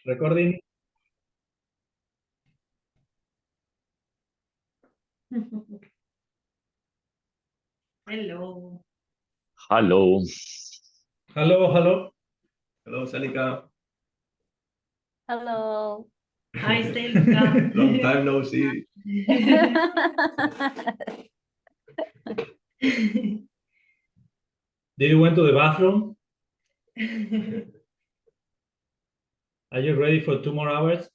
Recording. Hello. Hello. Hello, hello. Hello, Salika. Hello. Hi, Selka. Long time no see. Did you went to the bathroom? Are you ready for 2 more hours?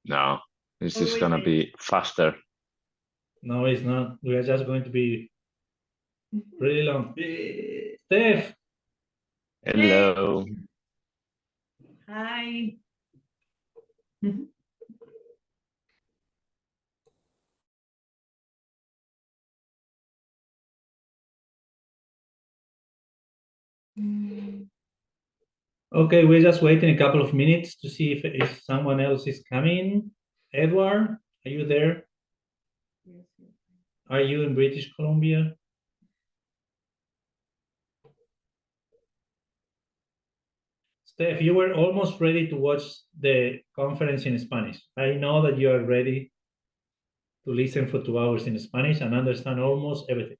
No, this is Always gonna ready. be faster. No, it's not. We are just going to be really long. Steph, Hello. Hi. okay, we're just waiting a couple of minutes to see if someone else is coming. Edward, are you there? Are you in British Columbia? Steph, you were almost ready to watch the conference in Spanish. I know that you are ready to listen for 2 hours in Spanish and understand almost everything.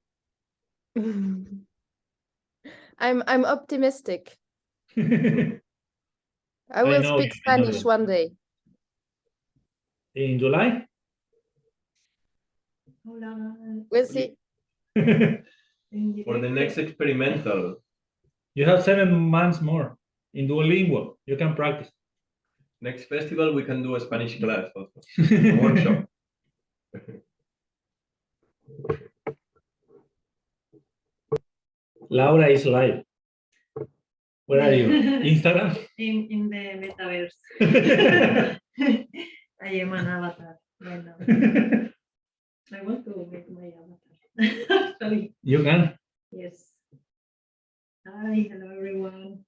I'm optimistic. In I will know speak you, I know Spanish you. one day. July? Hola. We'll see. For the next experimental. You have 7 months more in Duolingo. You can practice. Next festival, we can do a Spanish class also. A workshop. Laura is live. Where are you? Instagram? In the metaverse. I am an avatar right now. I want to make my avatar. Sorry. You can. Yes. Hi, hello everyone.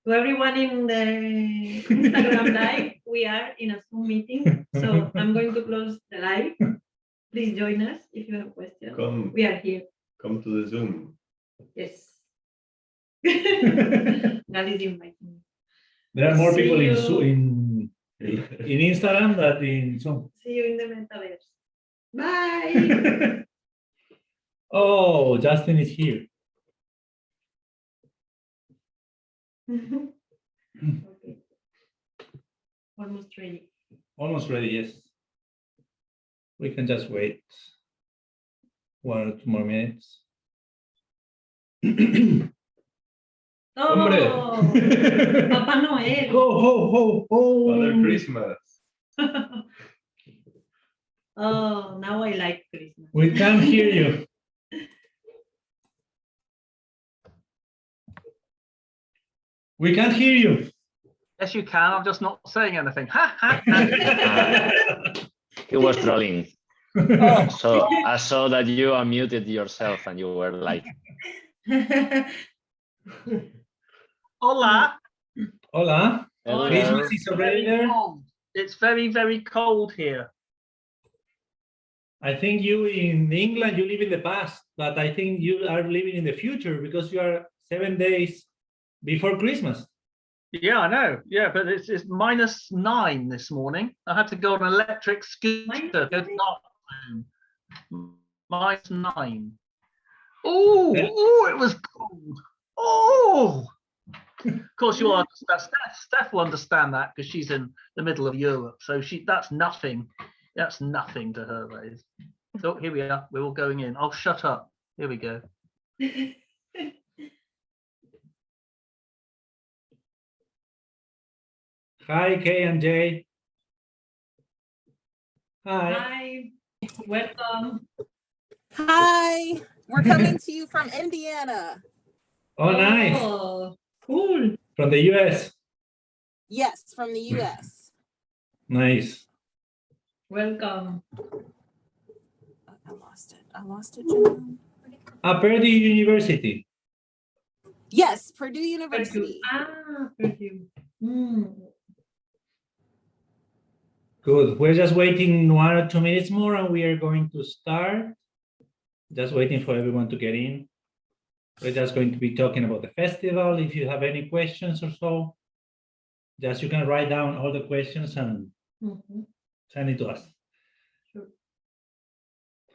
To everyone in the Instagram live, we are in a Zoom meeting, so I'm going to close the live. Please join us if you have questions. Come, We are here. come to the Zoom. Yes. God is inviting me. There are more See people you. in Instagram than in Zoom. See you in the metaverse. Bye. Oh, Justin is here. Okay. Almost ready. Almost ready, yes. We can just wait 1 or 2 more minutes. Oh, Hombre. Papa Noel. Ho, ho, ho, ho. Father Christmas. Oh, now I like Christmas. We can't hear you. We can't hear you. Yes, you can. I'm just not saying anything. Ha ha ha. He was trolling. Oh, So I saw that you unmuted yourself and you were like, hola. Hola. hello. Christmas is already there. Cold. It's very, very cold here. I think you in England, you live in the past, but I think you are living in the future because you are 7 days before Christmas. Yeah, I know. Yeah, but it's -9 this morning. I had to go on an electric scooter. Go to the bathroom. -9. Oh, oh, it was cold. Oh. Of course, you understand. Steph will understand that because she's in the middle of Europe, so that's nothing. That's nothing to her. That is. So here we are. We're all going in. Oh, shut up. Here we go. Hi, Kay and Jay. Hi. Hi. Welcome. Hi, we're coming to you from Indiana. Oh, nice. Oh, cool. From the US. Yes, from the US. Nice. Welcome. I lost it. I lost it. John. Purdue University. Yes, Purdue University. Perfume. Mm. Good. We're just waiting 1 or 2 minutes more and we are going to start. Just waiting for everyone to get in. We're just going to be talking about the festival. If you have any questions or so, just you can write down all the questions and Mhm. send it to us. Sure.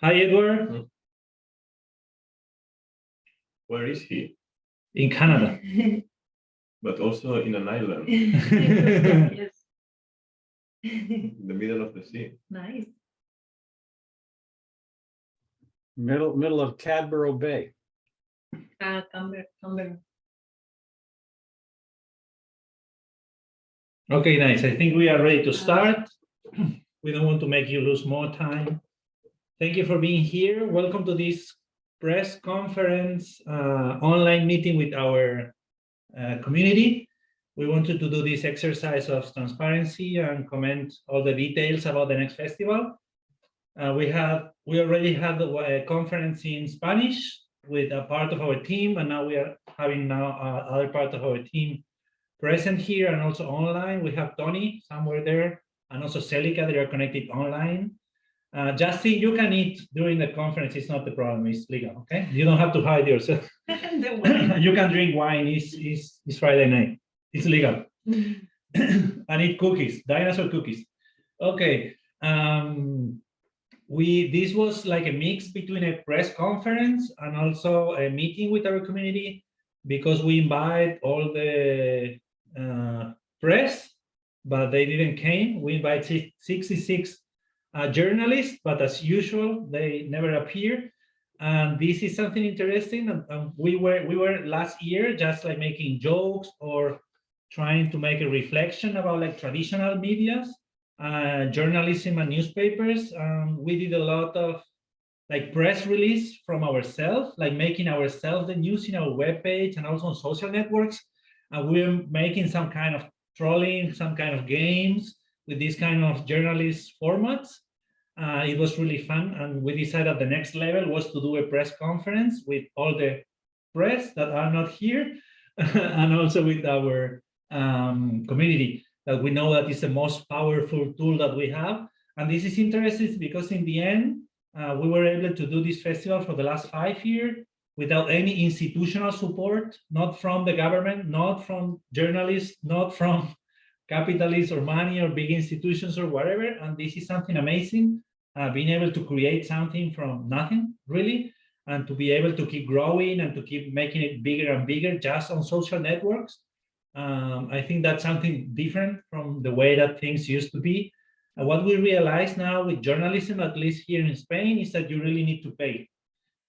Hi, Edward, Where is he? in Canada. But also in an island Yes. in the middle of the sea. Nice. Middle of Cadboro Bay. Camber. Okay, nice. I think we are ready to start. We don't want to make you lose more time. Thank you for being here. Welcome to this press conference, online meeting with our community. We wanted to do this exercise of transparency and comment all the details about the next festival. We already had a conference in Spanish with a part of our team, and now we are having other part of our team present here and also online. We have Tony somewhere there, and also Celica, they are connected online. Justin, you can eat during the conference, it's not the problem, it's legal, okay? You don't have to hide yourself. The wine. You can drink wine, it's Friday night, it's legal. And eat cookies, dinosaur cookies. Okay, this was like a mix between a press conference and also a meeting with our community, because we invite all the press, but they didn't came. We invite 66 journalists, but as usual, they never appear. And this is something interesting. And we were last year just like making jokes or trying to make a reflection about like traditional medias, journalism and newspapers. We did a lot of like press release from ourselves, like making ourselves the news in our webpage and also on social networks. And we're making some kind of trolling, some kind of games with this kind of journalist formats. It was really fun, and we decided the next level was to do a press conference with all the press that are not here, and also with our community, that we know that is the most powerful tool that we have. And this is interesting because in the end, we were able to do this festival for the last 5 years without any institutional support, not from the government, not from journalists, not from capitalists or money or big institutions or whatever. And this is something amazing, being able to create something from nothing, really, and to be able to keep growing and to keep making it bigger and bigger just on social networks. I think that's something different from the way that things used to be. And what we realize now with journalism, at least here in Spain, is that you really need to pay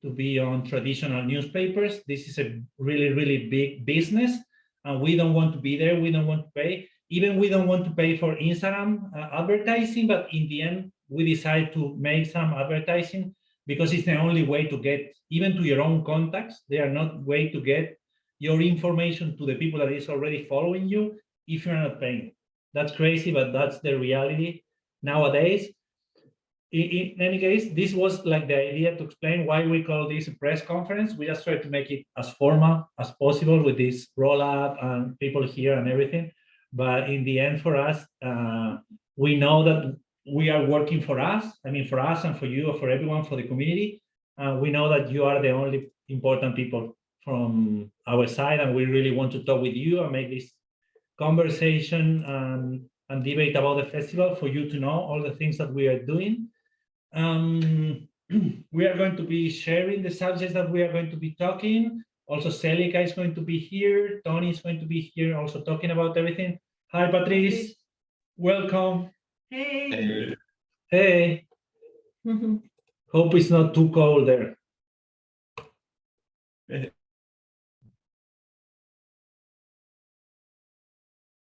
to be on traditional newspapers. This is a really, really big business, and we don't want to be there. We don't want to pay. Even we don't want to pay for Instagram advertising, but in the end, we decide to make some advertising because it's the only way to get even to your own contacts. They are not way to get your information to the people that is already following you if you're not paying. That's crazy, but that's the reality nowadays. In any case, this was like the idea to explain why we call this a press conference. We just tried to make it as formal as possible with this roll up and people here and everything. But in the end, for us, we know that we are working for us. I mean, for us and for you, or for everyone, for the community. We know that you are the only important people from our side, and we really want to talk with you and make this conversation and debate about the festival for you to know all the things that we are doing. We are going to be sharing the subjects that we are going to be talking. Also, Celica is going to be here. Tony is going to be here also talking about everything. Hi, Patrice. Welcome. Hey. Hey. Hope it's not too cold there.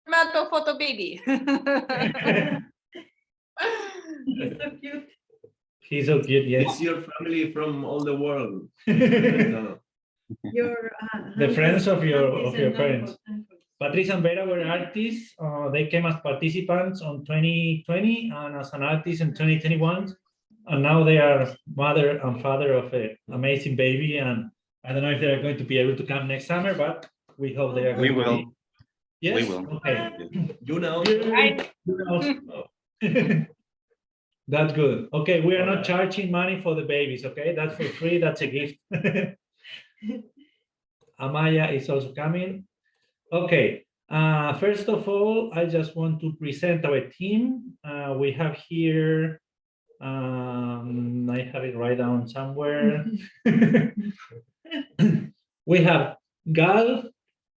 Tomato photo baby. He's so cute. He's so cute, yes. It's your family from all the world. Your The friends of your aunties and parents. uncles. Patrice and Vera were artists. They came as participants on 2020 and as an artist in 2021. And now they are mother and father of an amazing baby. And I don't know if they're going to be able to come next summer, but we hope they are going We to will. be. Yes? We will. Okay. You know. That's good. Okay, we are not charging money for the babies, okay? That's for free, that's a gift. Amaya is also coming. Okay. First of all, I just want to present our team. We have here, I have it right down somewhere. We have Gal,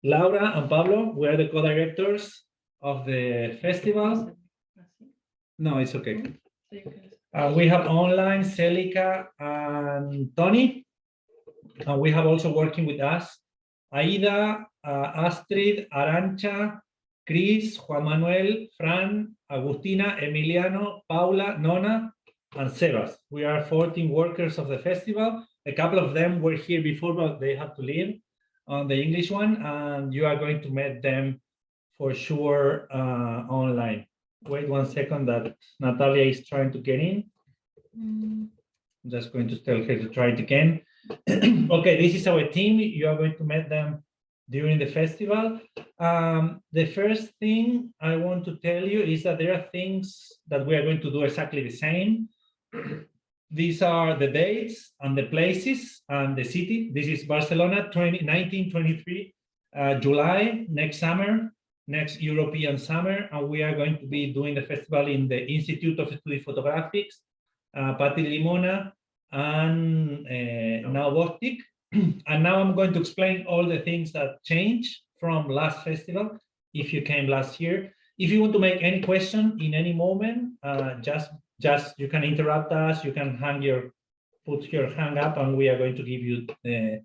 Laura, and Pablo. We are the co-directors of the festival. No, it's okay. We have online Celica and Tony. And we have also working with us Aida, Astrid, Arancha, Chris, Juan Manuel, Fran, Agustina, Emiliano, Paula, Nona, and Sebas. We are 14 workers of the festival. A couple of them were here before, but they have to leave on the English one, and you are going to meet them for sure online. Wait 1 second that Natalia is trying to get in. I'm just going to tell her to try it again. Okay, this is our team. You are going to meet them during the festival. The first thing I want to tell you is that there are things that we are going to do exactly the same. These are the dates and the places and the city. This is Barcelona 1923, July, next summer, next European summer. And we are going to be doing the festival in the Institute of Study Photographics, Patti Limona, and now Bostik. And now I'm going to explain all the things that changed from last festival, if you came last year. If you want to make any question in any moment, just you can interrupt us, you can put your hand up, and we are going to give you the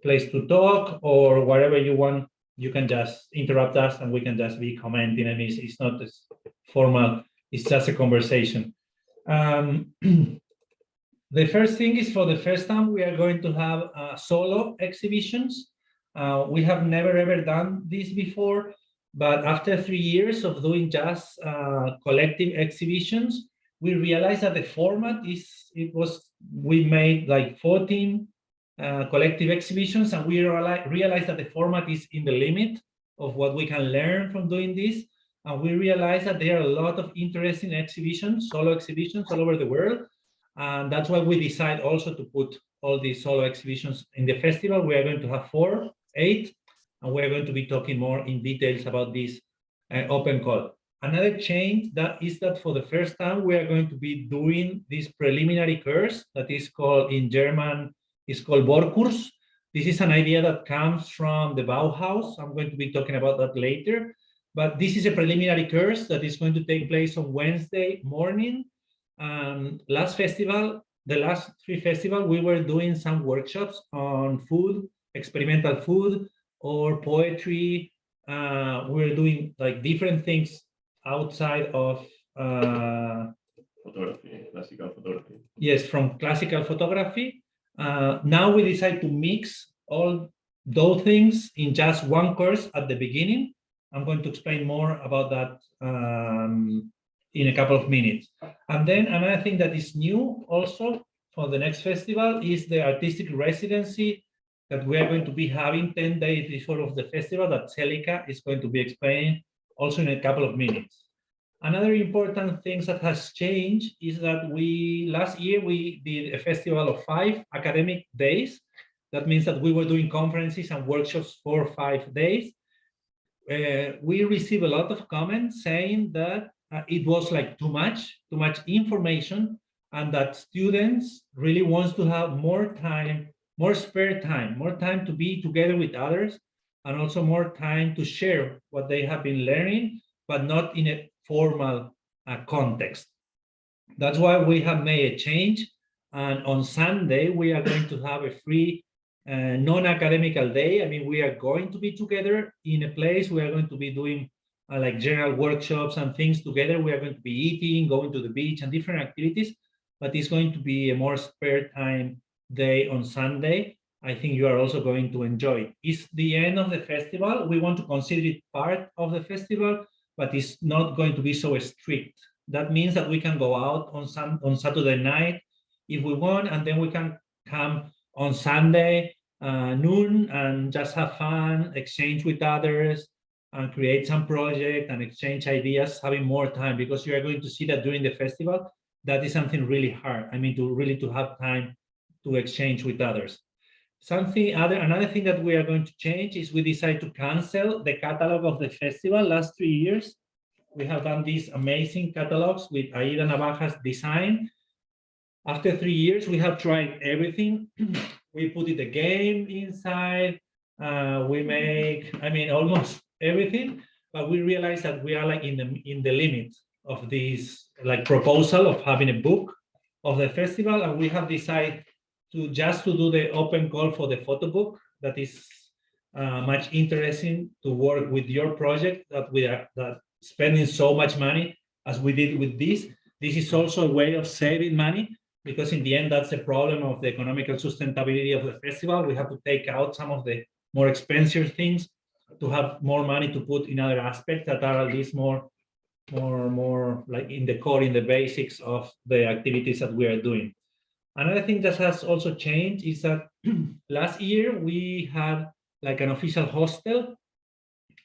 place to talk, or whatever you want. You can just interrupt us and we can just be commenting, and it's not as formal, it's just a conversation. The first thing is, for the first time, we are going to have solo exhibitions. We have never ever done this before, but after 3 years of doing just collective exhibitions, we realized that the format we made like 14 collective exhibitions, and we realized that the format is in the limit of what we can learn from doing this. And we realized that there are a lot of interesting exhibitions, solo exhibitions all over the world. And that's why we decide also to put all these solo exhibitions in the festival. We are going to have 8, and we're going to be talking more in details about this open call. Another change is that for the first time, we are going to be doing this preliminary course that is called, in German, is called Vorkurs. This is an idea that comes from the Bauhaus. I'm going to be talking about that later. But this is a preliminary course that is going to take place on Wednesday morning. Last festival, the last 3 festivals, we were doing some workshops on food, experimental food, or poetry. We're doing like different things outside of photography, classical photography. Yes, from classical photography. Now we decide to mix all those things in just one course at the beginning. I'm going to explain more about that in a couple of minutes. And then another thing that is new also for the next festival is the artistic residency that we are going to be having 10 days before of the festival, that Celica is going to be explaining also in a couple of minutes. Another important thing that has changed is that last year we did a festival of 5 academic days. That means that we were doing conferences and workshops for 5 days. We received a lot of comments saying that it was like too much information, and that students really wants to have more time, more spare time, more time to be together with others, and also more time to share what they have been learning, but not in a formal context. That's why we have made a change. And on Sunday, we are going to have a free non-academical day. I mean, we are going to be together in a place. We are going to be doing like general workshops and things together. We are going to be eating, going to the beach, and different activities, but it's going to be a more spare time day on Sunday. I think you are also going to enjoy it. It's the end of the festival. We want to consider it part of the festival, but it's not going to be so strict. That means that we can go out on Saturday night if we want, and then we can come on Sunday noon and just have fun, exchange with others, and create some project and exchange ideas, having more time, because you are going to see that during the festival, that is something really hard. I mean, to have time to exchange with others. Another thing that we are going to change is we decide to cancel the catalog of the festival. Last 3 years, we have done these amazing catalogs with Aida Navaja's design. After 3 years, we have tried everything. We put the game inside. We make, almost everything. But we realized that we are like in the limit of this like proposal of having a book of the festival, and we have decided to do the open call for the photo book. That is much interesting to work with your project that we are spending so much money as we did with this. This is also a way of saving money, because in the end, that's the problem of the economical sustainability of the festival. We have to take out some of the more expensive things to have more money to put in other aspects that are at least more like in the core, in the basics of the activities that we are doing. Another thing that has also changed is that last year we had like an official hostel,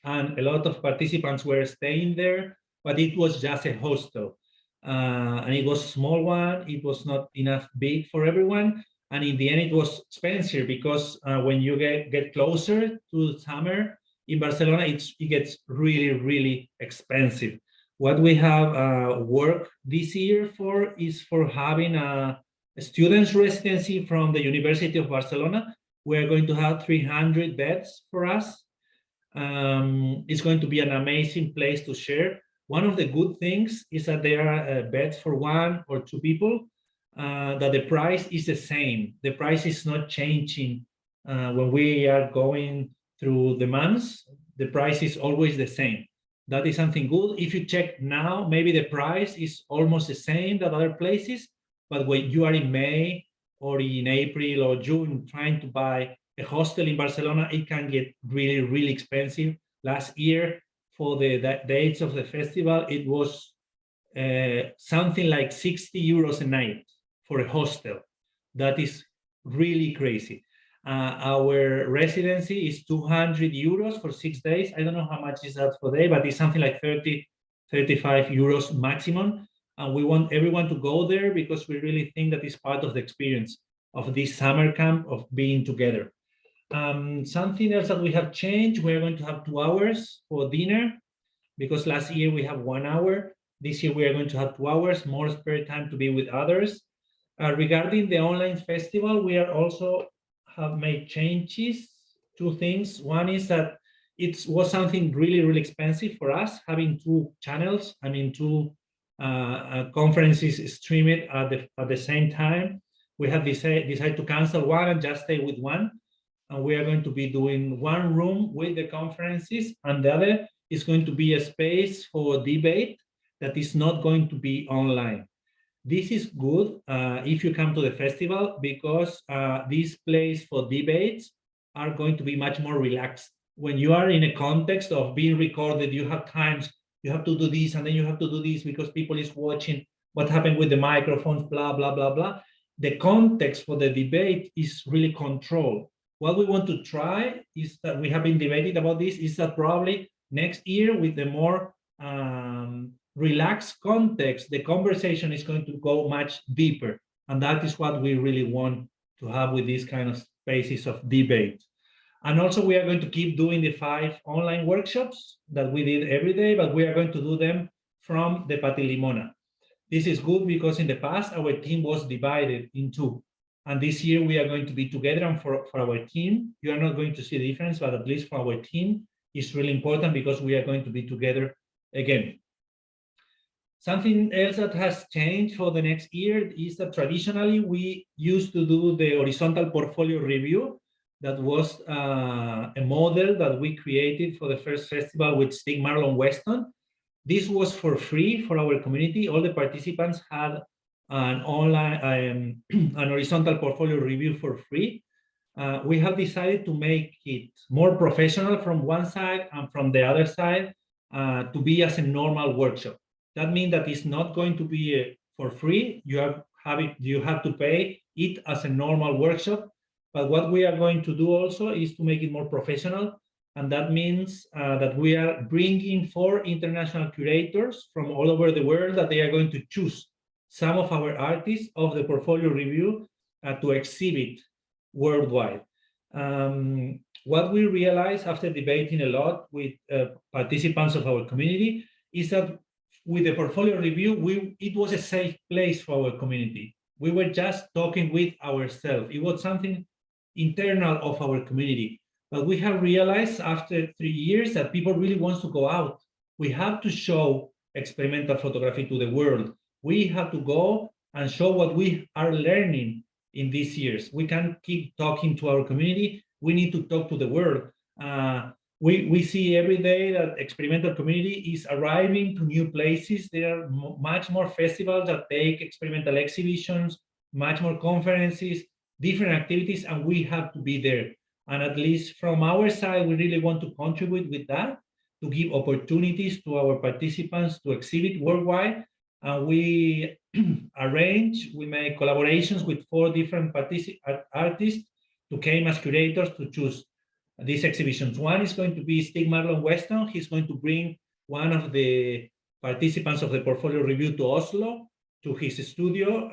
and a lot of participants were staying there, but it was just a hostel. And it was a small one. It was not enough big for everyone. And in the end, it was expensive because when you get closer to summer in Barcelona, it gets really, really expensive. What we have worked this year for is for having a student's residency from the University of Barcelona. We're going to have 300 beds for us. It's going to be an amazing place to share. One of the good things is that there are beds for 1 or 2 people, that the price is the same. The price is not changing when we are going through the months. The price is always the same. That is something good. If you check now, maybe the price is almost the same that other places, but when you are in May or in April or June trying to buy a hostel in Barcelona, it can get really, really expensive. Last year, for the dates of the festival, it was something like 60 euros a night for a hostel. That is really crazy. Our residency is 200 euros for 6 days. I don't know how much is that per day, but it's something like 30, 35 euros maximum. And we want everyone to go there because we really think that is part of the experience of this summer camp, of being together. Something else that we have changed, we're going to have 2 hours for dinner, because last year we have 1 hour. This year we are going to have 2 hours, more spare time to be with others. Regarding the online festival, we are also have made changes. 2 things. One is that it was something really, really expensive for us, having 2 channels, 2 conferences streamed at the same time. We have decided to cancel one and just stay with one. And we are going to be doing 1 room with the conferences, and the other is going to be a space for debate that is not going to be online. This is good if you come to the festival, because these places for debates are going to be much more relaxed. When you are in a context of being recorded, you have times you have to do this and then you have to do this because people is watching what happened with the microphones, blah, blah, blah, blah. The context for the debate is really controlled. What we want to try is that we have been debating about this, is that probably next year with the more relaxed context, the conversation is going to go much deeper. And that is what we really want to have with these kind of spaces of debate. And also we are going to keep doing the 5 online workshops that we did every day, but we are going to do them from the Patilimona. This is good because in the past, our team was divided in 2. And this year we are going to be together, and for our team, you are not going to see the difference, but at least for our team, it's really important because we are going to be together again. Something else that has changed for the next year is that traditionally we used to do the horizontal portfolio review. That was a model that we created for the first festival with Stig Marlon Weston. This was for free for our community. All the participants had an online, an horizontal portfolio review for free. We have decided to make it more professional from one side and from the other side to be as a normal workshop. That means that it's not going to be for free. You have to pay it as a normal workshop. But what we are going to do also is to make it more professional. And that means that we are bringing 4 international curators from all over the world that they are going to choose some of our artists of the portfolio review to exhibit worldwide. What we realized after debating a lot with participants of our community is that with the portfolio review, it was a safe place for our community. We were just talking with ourselves. It was something internal of our community. But we have realized after 3 years that people really want to go out. We have to show experimental photography to the world. We have to go and show what we are learning in these years. We can't keep talking to our community. We need to talk to the world. We see every day that experimental community is arriving to new places. There are much more festivals that take experimental exhibitions, much more conferences, different activities, and we have to be there. And at least from our side, we really want to contribute with that, to give opportunities to our participants to exhibit worldwide. And we we make collaborations with 4 different artists who came as curators to choose these exhibitions. One is going to be Stig Marlon Weston. He's going to bring one of the participants of the portfolio review to Oslo, to his studio,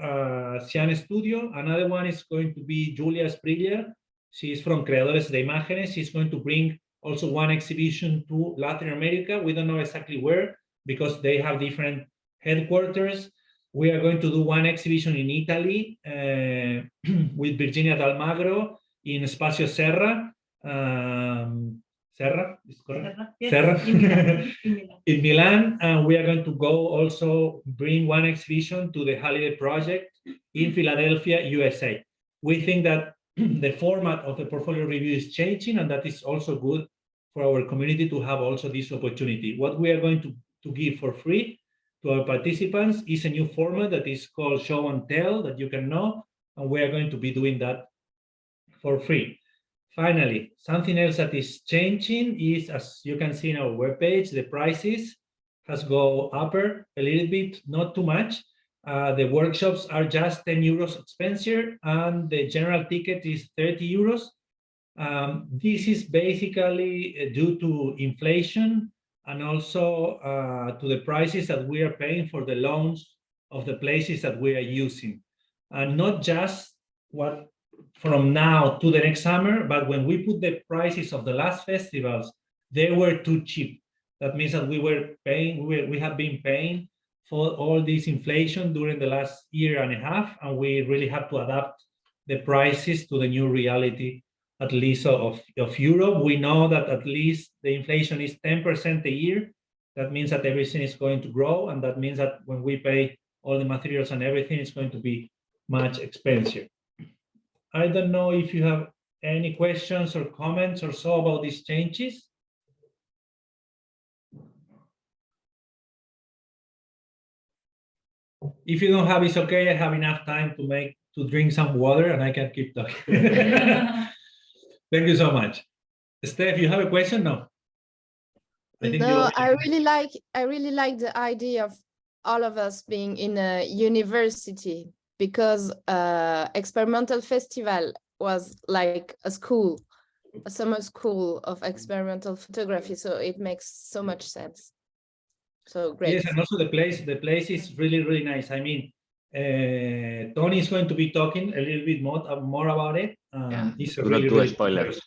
Cian Studio. Another one is going to be Julia Springer. She's from Creadores de Imágenes. She's going to bring also one exhibition to Latin America. We don't know exactly where because they have different headquarters. We are going to do one exhibition in Italy with Virginia D'Almagro in Espacio Serra. Serra, is correct? Yes, Serra. in Milan. In Milan, and we are going to go also bring one exhibition to the Halliday Project in Philadelphia, USA. We think that the format of the portfolio review is changing, and that is also good for our community to have also this opportunity. What we are going to give for free to our participants is a new format that is called Show and Tell, that you can know, and we are going to be doing that for free. Finally, something else that is changing is, as you can see in our webpage, the prices has go upper a little bit, not too much. The workshops are just 10 euros expensive, and the general ticket is 30 euros. This is basically due to inflation and also to the prices that we are paying for the loans of the places that we are using. And not just what from now to the next summer, but when we put the prices of the last festivals, they were too cheap. That means that we have been paying for all this inflation during the last year and a half, and we really have to adapt the prices to the new reality, at least of Europe. We know that at least the inflation is 10% a year. That means that everything is going to grow, and that means that when we pay all the materials and everything, it's going to be much expensive. I don't know if you have any questions or comments or so about these changes. If you don't have, it's okay. I have enough time to drink some water, and I can keep talking. Thank you so much. Steph, you have a question? No. No, I really like the idea of all of us being in a university, because experimental festival was like a school, a summer school of experimental photography. So it makes so much sense. So great. Yes, and also the place is really, really nice. I mean, Tony is going to be talking a little bit more about it. Yeah. It's a Do really, not do really spoilers.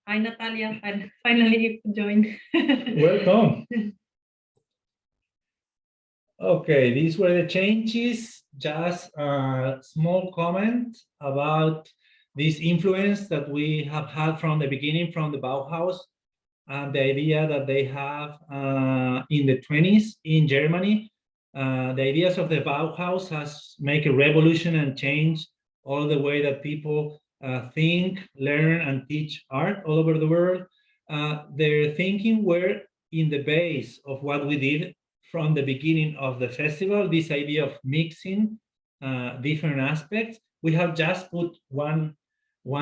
Hi, Natalia. Finally joined. Welcome. Okay, these were the changes. Just a small comment about this influence that we have had from the beginning, from the Bauhaus, and the idea that they have in the 20s in Germany. The ideas of the Bauhaus has make a revolution and change all the way that people think, learn, and teach art all over the world. Their thinking were in the base of what we did from the beginning of the festival, this idea of mixing different aspects. We have just put one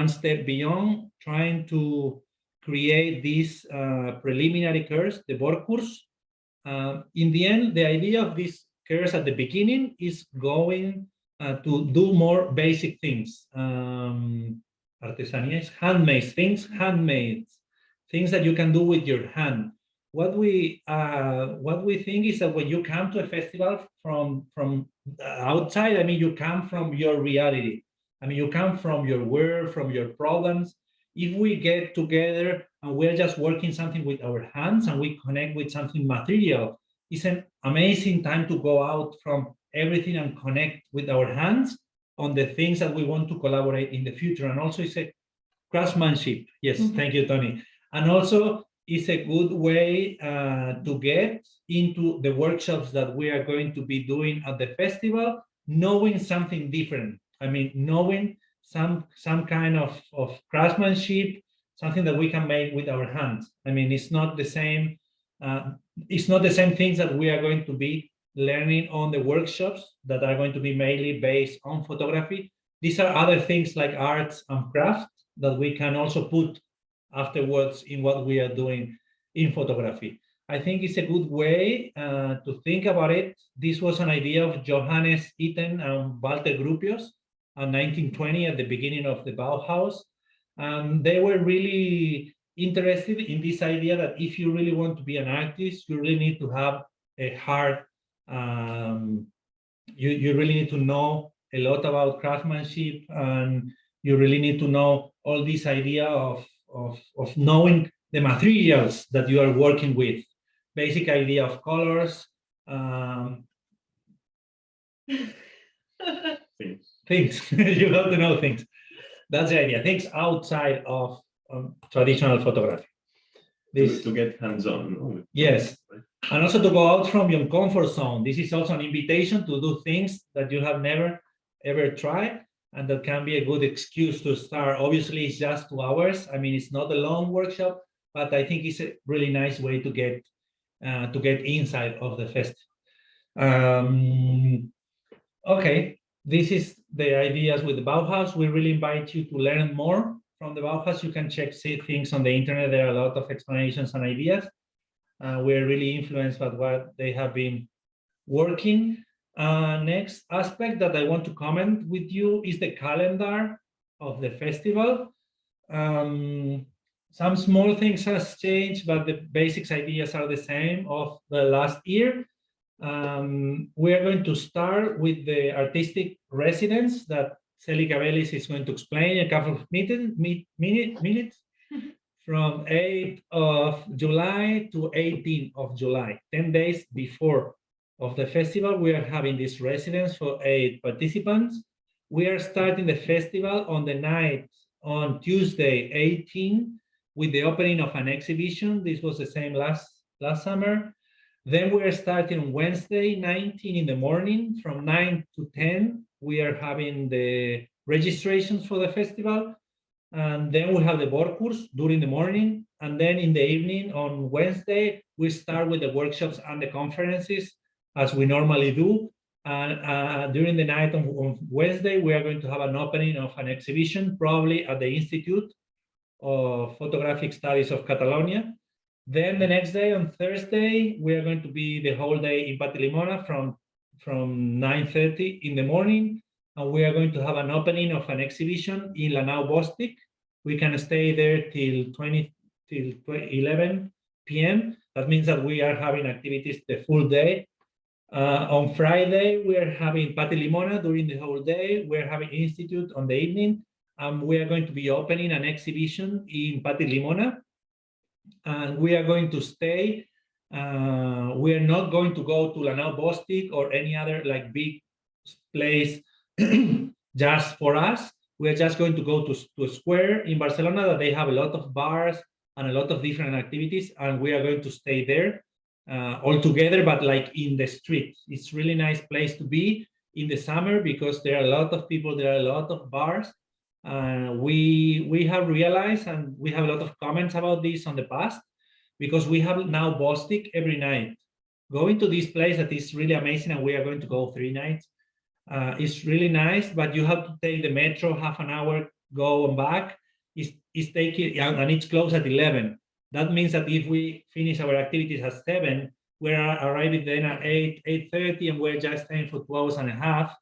step beyond, trying to create this preliminary course, the Vorkurs. In the end, the idea of this course at the beginning is going to do more basic things. Artesanía is handmade things that you can do with your hand. What we think is that when you come to a festival from outside, I mean, you come from your reality. I mean, you come from your work, from your problems. If we get together and we're just working something with our hands and we connect with something material, it's an amazing time to go out from everything and connect with our hands on the things that we want to collaborate in the future. And also it's a craftsmanship. Yes, thank you, Tony. And also it's a good way to get into the workshops that we are going to be doing at the festival, knowing something different. I mean, knowing some kind of craftsmanship, something that we can make with our hands. I mean, it's not the same. It's not the same things that we are going to be learning on the workshops that are going to be mainly based on photography. These are other things like arts and craft that we can also put afterwards in what we are doing in photography. I think it's a good way to think about it. This was an idea of Johannes Itten and Walter Gropius in 1920 at the beginning of the Bauhaus. They were really interested in this idea that if you really want to be an artist, you really need to have a heart. You really need to know a lot about craftsmanship, and you really need to know all this idea of knowing the materials that you are working with, basic idea of colors, things. You have to know things. That's the idea. Things outside of traditional photography. This To get hands-on. Yes, and also to go out from your comfort zone. This is also an invitation to do things that you have never ever tried, and that can be a good excuse to start. Obviously, it's just 2 hours. I mean, it's not a long workshop, but I think it's a really nice way to get inside of the fest. Okay, this is the ideas with the Bauhaus. We really invite you to learn more from the Bauhaus. You can see things on the internet. There are a lot of explanations and ideas. We're really influenced by what they have been working. Next aspect that I want to comment with you is the calendar of the festival. Some small things has changed, but the basics ideas are the same of the last year. We are going to start with the artistic residence that Celi Cabelis is going to explain in a couple of minutes from 8th of July to 18th of July, 10 days before of the festival. We are having this residence for 8 participants. We are starting the festival on the night on Tuesday 18 with the opening of an exhibition. This was the same last summer. Then we are starting Wednesday 19 in the morning from 9 to 10. We are having the registrations for the festival. And then we have the Borkurs during the morning. And then in the evening on Wednesday, we start with the workshops and the conferences as we normally do. And during the night on Wednesday, we are going to have an opening of an exhibition, probably at the Institute of Photographic Studies of Catalonia. Then the next day, on Thursday, we are going to be the whole day in Patilimona from 9:30 in the morning. And we are going to have an opening of an exhibition in Lanao Bostik. We can stay there till 11 p.m. That means that we are having activities the full day. On Friday, we are having Patilimona during the whole day. We're having Institute on the evening. We are going to be opening an exhibition in Patilimona. And we are going to stay. We are not going to go to Lanao Bostik or any other like big place just for us. We are just going to go to a square in Barcelona that they have a lot of bars and a lot of different activities, and we are going to stay there all together, but like in the street. It's really nice place to be in the summer because there are a lot of people, there are a lot of bars. We have realized, and we have a lot of comments about this on the past, because we have now Bostik every night. Going to this place that is really amazing, and we are going to go 3 nights. It's really nice, but you have to take the metro half an hour, go and back. It's taking, and it's closed at 11. That means that if we finish our activities at 7, we're arriving then at 8:30, and we're just staying for 2 hours and a half.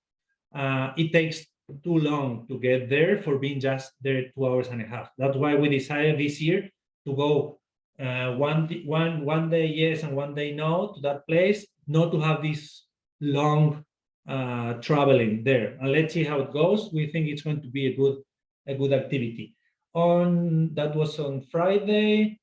It takes too long to get there for being just there 2 hours and a half. That's why we decided this year to go one day yes and one day no to that place, not to have this long traveling there. And let's see how it goes. We think it's going to be a good activity. That was on Friday.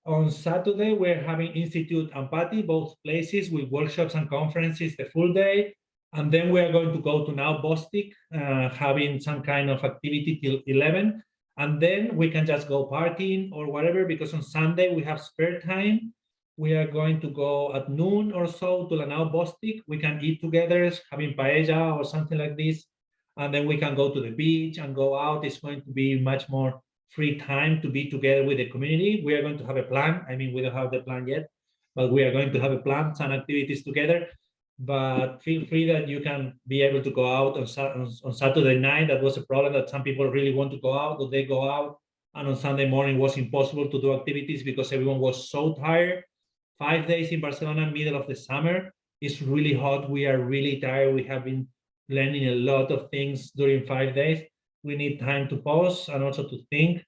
On Saturday, we're having Institute and Party, both places with workshops and conferences the full day. And then we are going to go to now Bostik, having some kind of activity till 11. And then we can just go partying or whatever, because on Sunday we have spare time. We are going to go at noon or so to Lanao Bostik. We can eat together, having paella or something like this. And then we can go to the beach and go out. It's going to be much more free time to be together with the community. We are going to have a plan. I mean, we don't have the plan yet, but we are going to have a plan, some activities together. But feel free that you can be able to go out on Saturday night. That was a problem, that some people really want to go out, but they go out, and on Sunday morning it was impossible to do activities because everyone was so tired. 5 days in Barcelona, middle of the summer. It's really hot. We are really tired. We have been learning a lot of things during 5 days. We need time to pause and also to think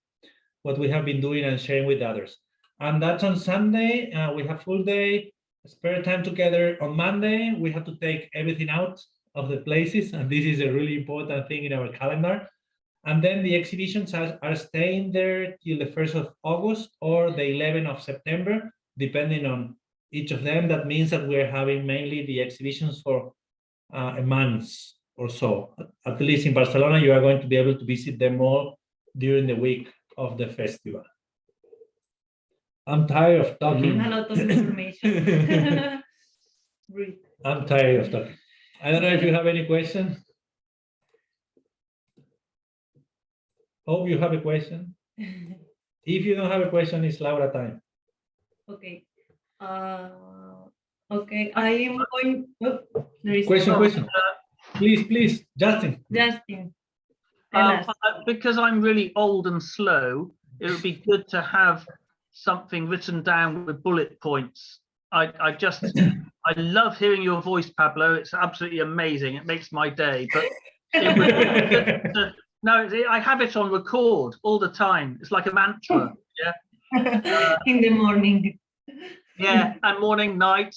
what we have been doing and sharing with others. And that's on Sunday. We have full day, spare time together. On Monday, we have to take everything out of the places, and this is a really important thing in our calendar. And then the exhibitions are staying there till the 1st of August or the 11th of September, depending on each of them. That means that we're having mainly the exhibitions for a month or so. At least in Barcelona, you are going to be able to visit them all during the week of the festival. I'm tired of talking. A lot of information. Breathe. I'm tired of talking. I don't know if you have any questions. Hope you have a question. If you don't have a question, it's Laura time. Okay. Okay, I am going. Oh, there is Question. Please, Justin. Justin. Tell us. Because I'm really old and slow, it would be good to have something written down with bullet points. I love hearing your voice, Pablo. It's absolutely amazing. It makes my day. But it would be good to, no, I have it on record all the time. It's like a mantra. Yeah. In the morning. Yeah, and morning, night,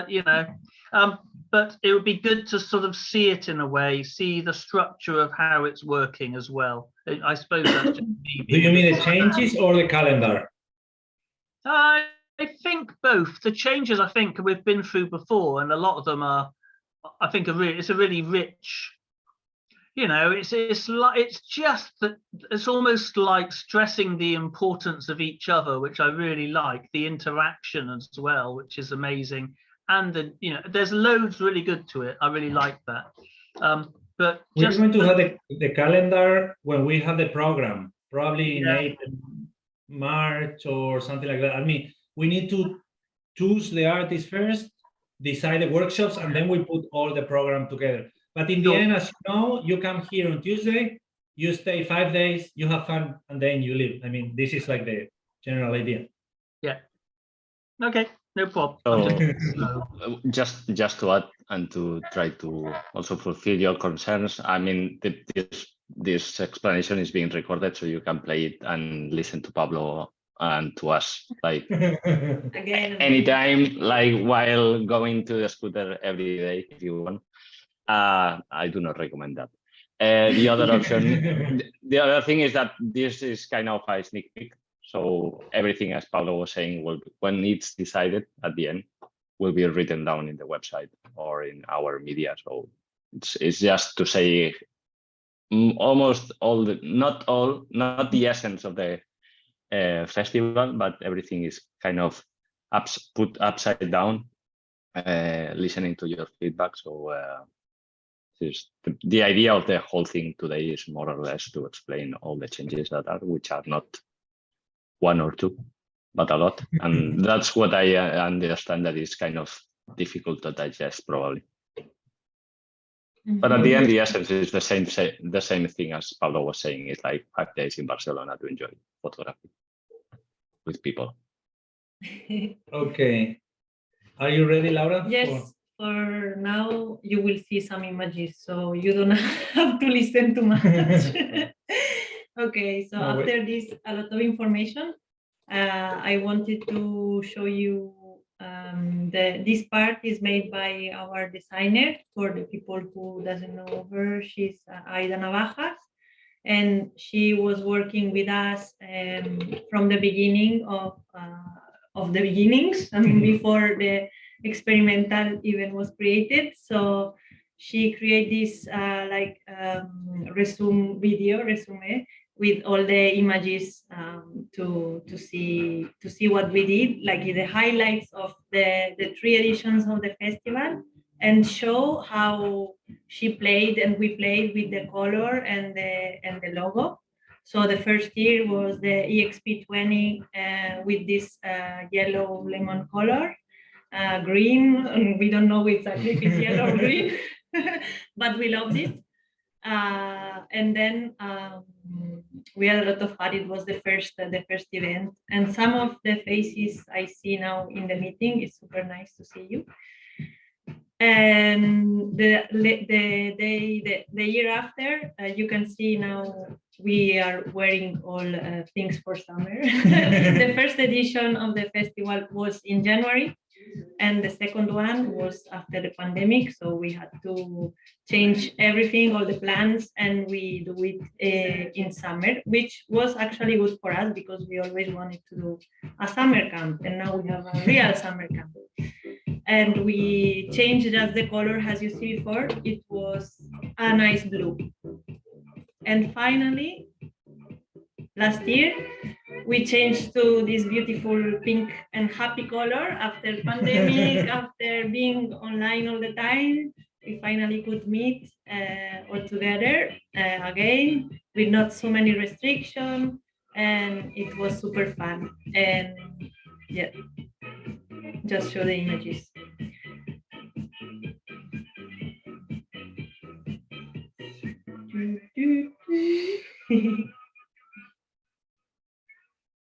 you know. But it would be good to sort of see it in a way, see the structure of how it's working as well. I suppose that's just me. Do you mean the changes or the calendar? I think both. The changes, I think, we've been through before, and a lot of them are, I think, it's a really rich, you know, it's just that it's almost like stressing the importance of each other, which I really like, the interaction as well, which is amazing. And the, you know, there's loads really good to it. I really like that. But we're going to have the calendar when we have the program, probably in April, March or something like that. I mean, we need to choose the artist first, decide the workshops, and then we put all the program together. But in the end, as you know, you come here on Tuesday, you stay 5 days, you have fun, and then you leave. I mean, this is like the general idea. Yeah. Okay, no problem. So, just to add and to try to also fulfill your concerns, I mean, this explanation is being recorded, so you can play it and listen to Pablo and to us, like Again, anytime, like while going to the scooter every day if you want. I do not recommend that. The other option, the other thing is that this is kind of a sneak peek. So everything, as Pablo was saying, when it's decided at the end, will be written down in the website or in our media. So it's just to say almost all not the essence of the festival, but everything is kind of put upside down, listening to your feedback. So the idea of the whole thing today is more or less to explain all the changes that are, which are not one or two, but a lot. And that's what I understand that is kind of difficult to digest, probably. But at the end, the essence is the same thing as Pablo was saying. It's like 5 days in Barcelona to enjoy photography with people. Okay. Are you ready, Laura? Yes. For now, you will see some images, so you don't have to listen too much. Okay, so after this, a lot of information, I wanted to show you this part is made by our designer. For the people who doesn't know her, she's Aida Navajas, and she was working with us from the beginning of the beginnings. I mean, before the experimental even was created. So she created this resume with all the images to see what we did, like the highlights of the 3 editions of the festival, and show how she played and we played with the color and the logo. So the first year was the EXP20 with this yellow lemon color, green, and we don't know exactly if it's yellow or green, but we loved it. And then we had a lot of fun. It was the first event, and some of the faces I see now in the meeting. It's super nice to see you. And the year after, you can see now we are wearing all things for summer. The first edition of the festival was in January, and the second one was after the pandemic. So we had to change everything, all the plans, and we do it in summer, which was actually good for us because we always wanted to do a summer camp, and now we have a real summer camp. And we changed just the color, as you see before. It was a nice blue. And finally, last year, we changed to this beautiful pink and happy color after pandemic, after being online all the time. We finally could meet all together again with not so many restrictions, and it was super fun. And yeah, just show the images.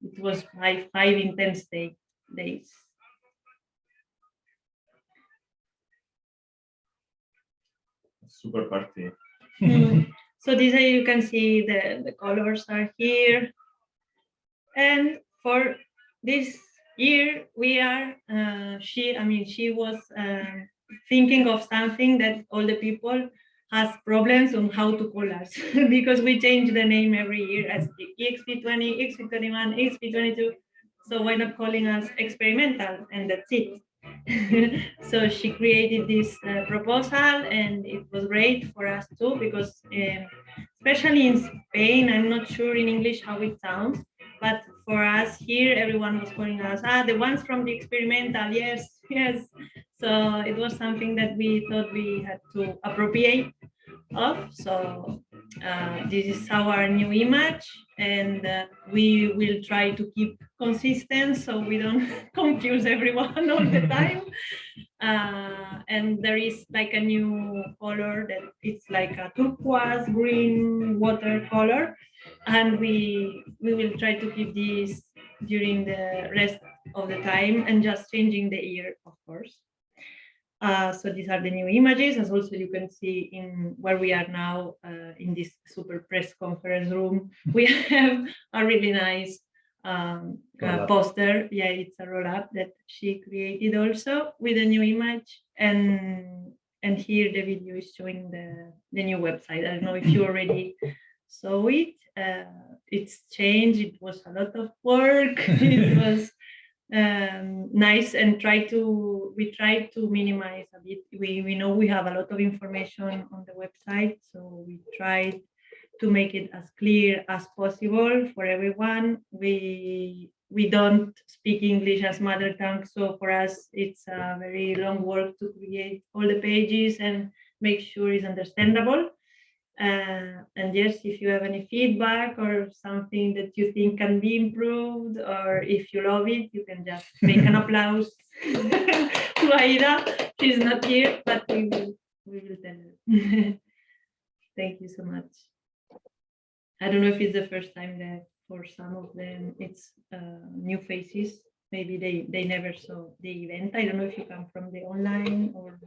It was five intense days. Super party. So this you can see the colors are here. And for this year, we are, she was thinking of something that all the people has problems on how to call us because we change the name every year as EXP20, EXP21, EXP22. So why not calling us experimental? And that's it. So she created this proposal, and it was great for us too, because especially in Spain, I'm not sure in English how it sounds, but for us here, everyone was calling us, the ones from the experimental, yes. So it was something that we thought we had to appropriate of. So this is our new image, and we will try to keep consistent so we don't confuse everyone all the time. And there is like a new color that it's like a turquoise green watercolor, and we will try to keep this during the rest of the time and just changing the year, of course. So these are the new images, as also you can see in where we are now in this super press conference room. We have a really nice poster. Yeah, it's a roll-up that she created also with a new image. And here the video is showing the new website. I don't know if you already saw it. It's changed. It was a lot of work. It was nice, and we try to minimize a bit. We know we have a lot of information on the website, so we tried to make it as clear as possible for everyone. We don't speak English as mother tongue, so for us it's a very long work to create all the pages and make sure it's understandable. And yes, if you have any feedback or something that you think can be improved, or if you love it, you can just make an applause to Aida. She's not here, but we will tell her. Thank you so much. I don't know if it's the first time that for some of them it's new faces. Maybe they never saw the event. I don't know if you come from the online or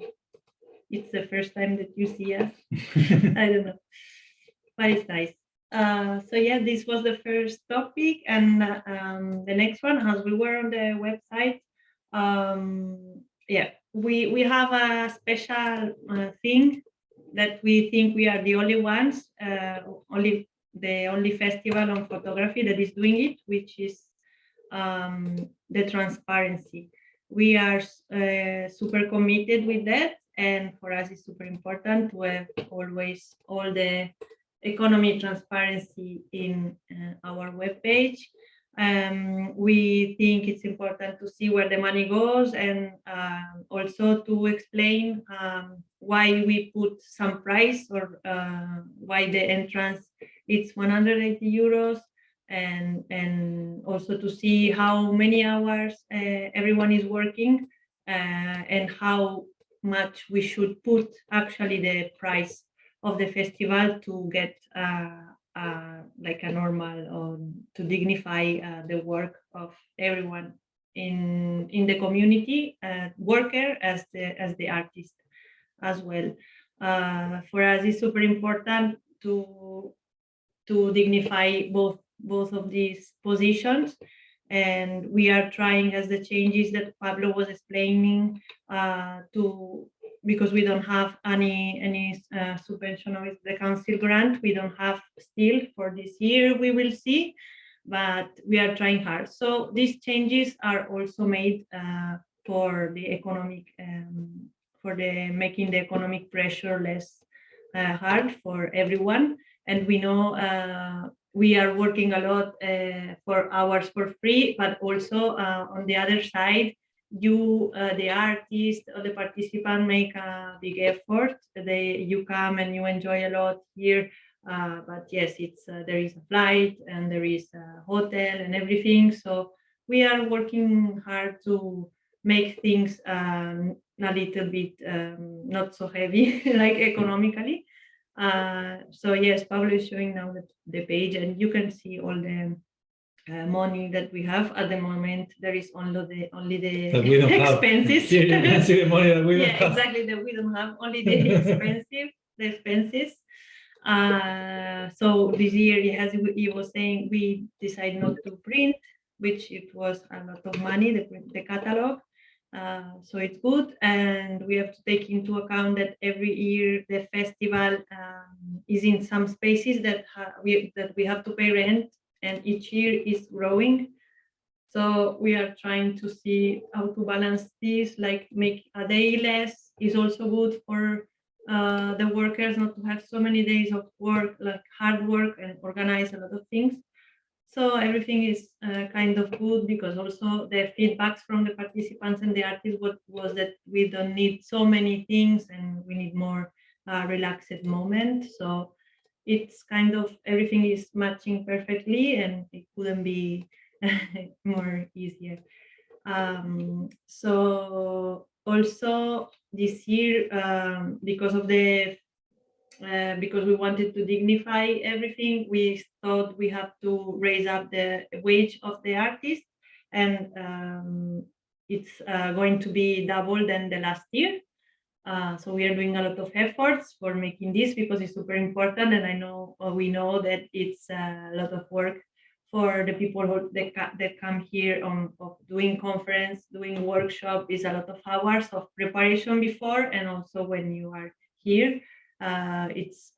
it's the first time that you see us. I don't know, but it's nice. So yeah, this was the first topic, and the next one, as we were on the website, Yeah, we have a special thing that we think we are the only ones, the only festival on photography that is doing it, which is the transparency. We are super committed with that, and for us it's super important to have always all the economy transparency in our webpage. We think it's important to see where the money goes, and also to explain why we put some price, or why the entrance it's 180 euros, and also to see how many hours everyone is working, and how much we should put actually the price of the festival to get like a normal, or to dignify the work of everyone in the community, worker as the artist as well. For us, it's super important to dignify both of these positions, and we are trying, as the changes that Pablo was explaining, because we don't have any subvention of the council grant, we don't have still for this year. We will see, but we are trying hard. So these changes are also made for the economic, for the making the economic pressure less hard for everyone. And we know we are working a lot for hours for free, but also on the other side, you, the artist or the participant, make a big effort. You come and you enjoy a lot here, but yes, it's there is a flight and there is a hotel and everything. So we are working hard to make things a little bit not so heavy, like economically. So yes, Pablo is showing now the page, and you can see all the money that we have at the moment. There is only the That we don't have. expenses. Here you can see the money that we don't Yeah, have. exactly, that we don't have, only the expenses. So this year, as he was saying, we decided not to print, which it was a lot of money, the catalog. So it's good, and we have to take into account that every year the festival is in some spaces that we have to pay rent, and each year is growing. So we are trying to see how to balance this, like make a day less is also good for the workers, not to have so many days of work, like hard work, and organize a lot of things. So everything is kind of good, because also the feedbacks from the participants and the artists was that we don't need so many things, and we need more relaxed moment. So it's kind of, everything is matching perfectly, and it couldn't be more easier. So also this year, because we wanted to dignify everything, we thought we have to raise up the wage of the artist, and it's going to be double than the last year. So we are doing a lot of efforts for making this, because it's super important, and I know, we know that it's a lot of work for the people that come here of doing conference, doing workshop. Is a lot of hours of preparation before, and also when you are here, it's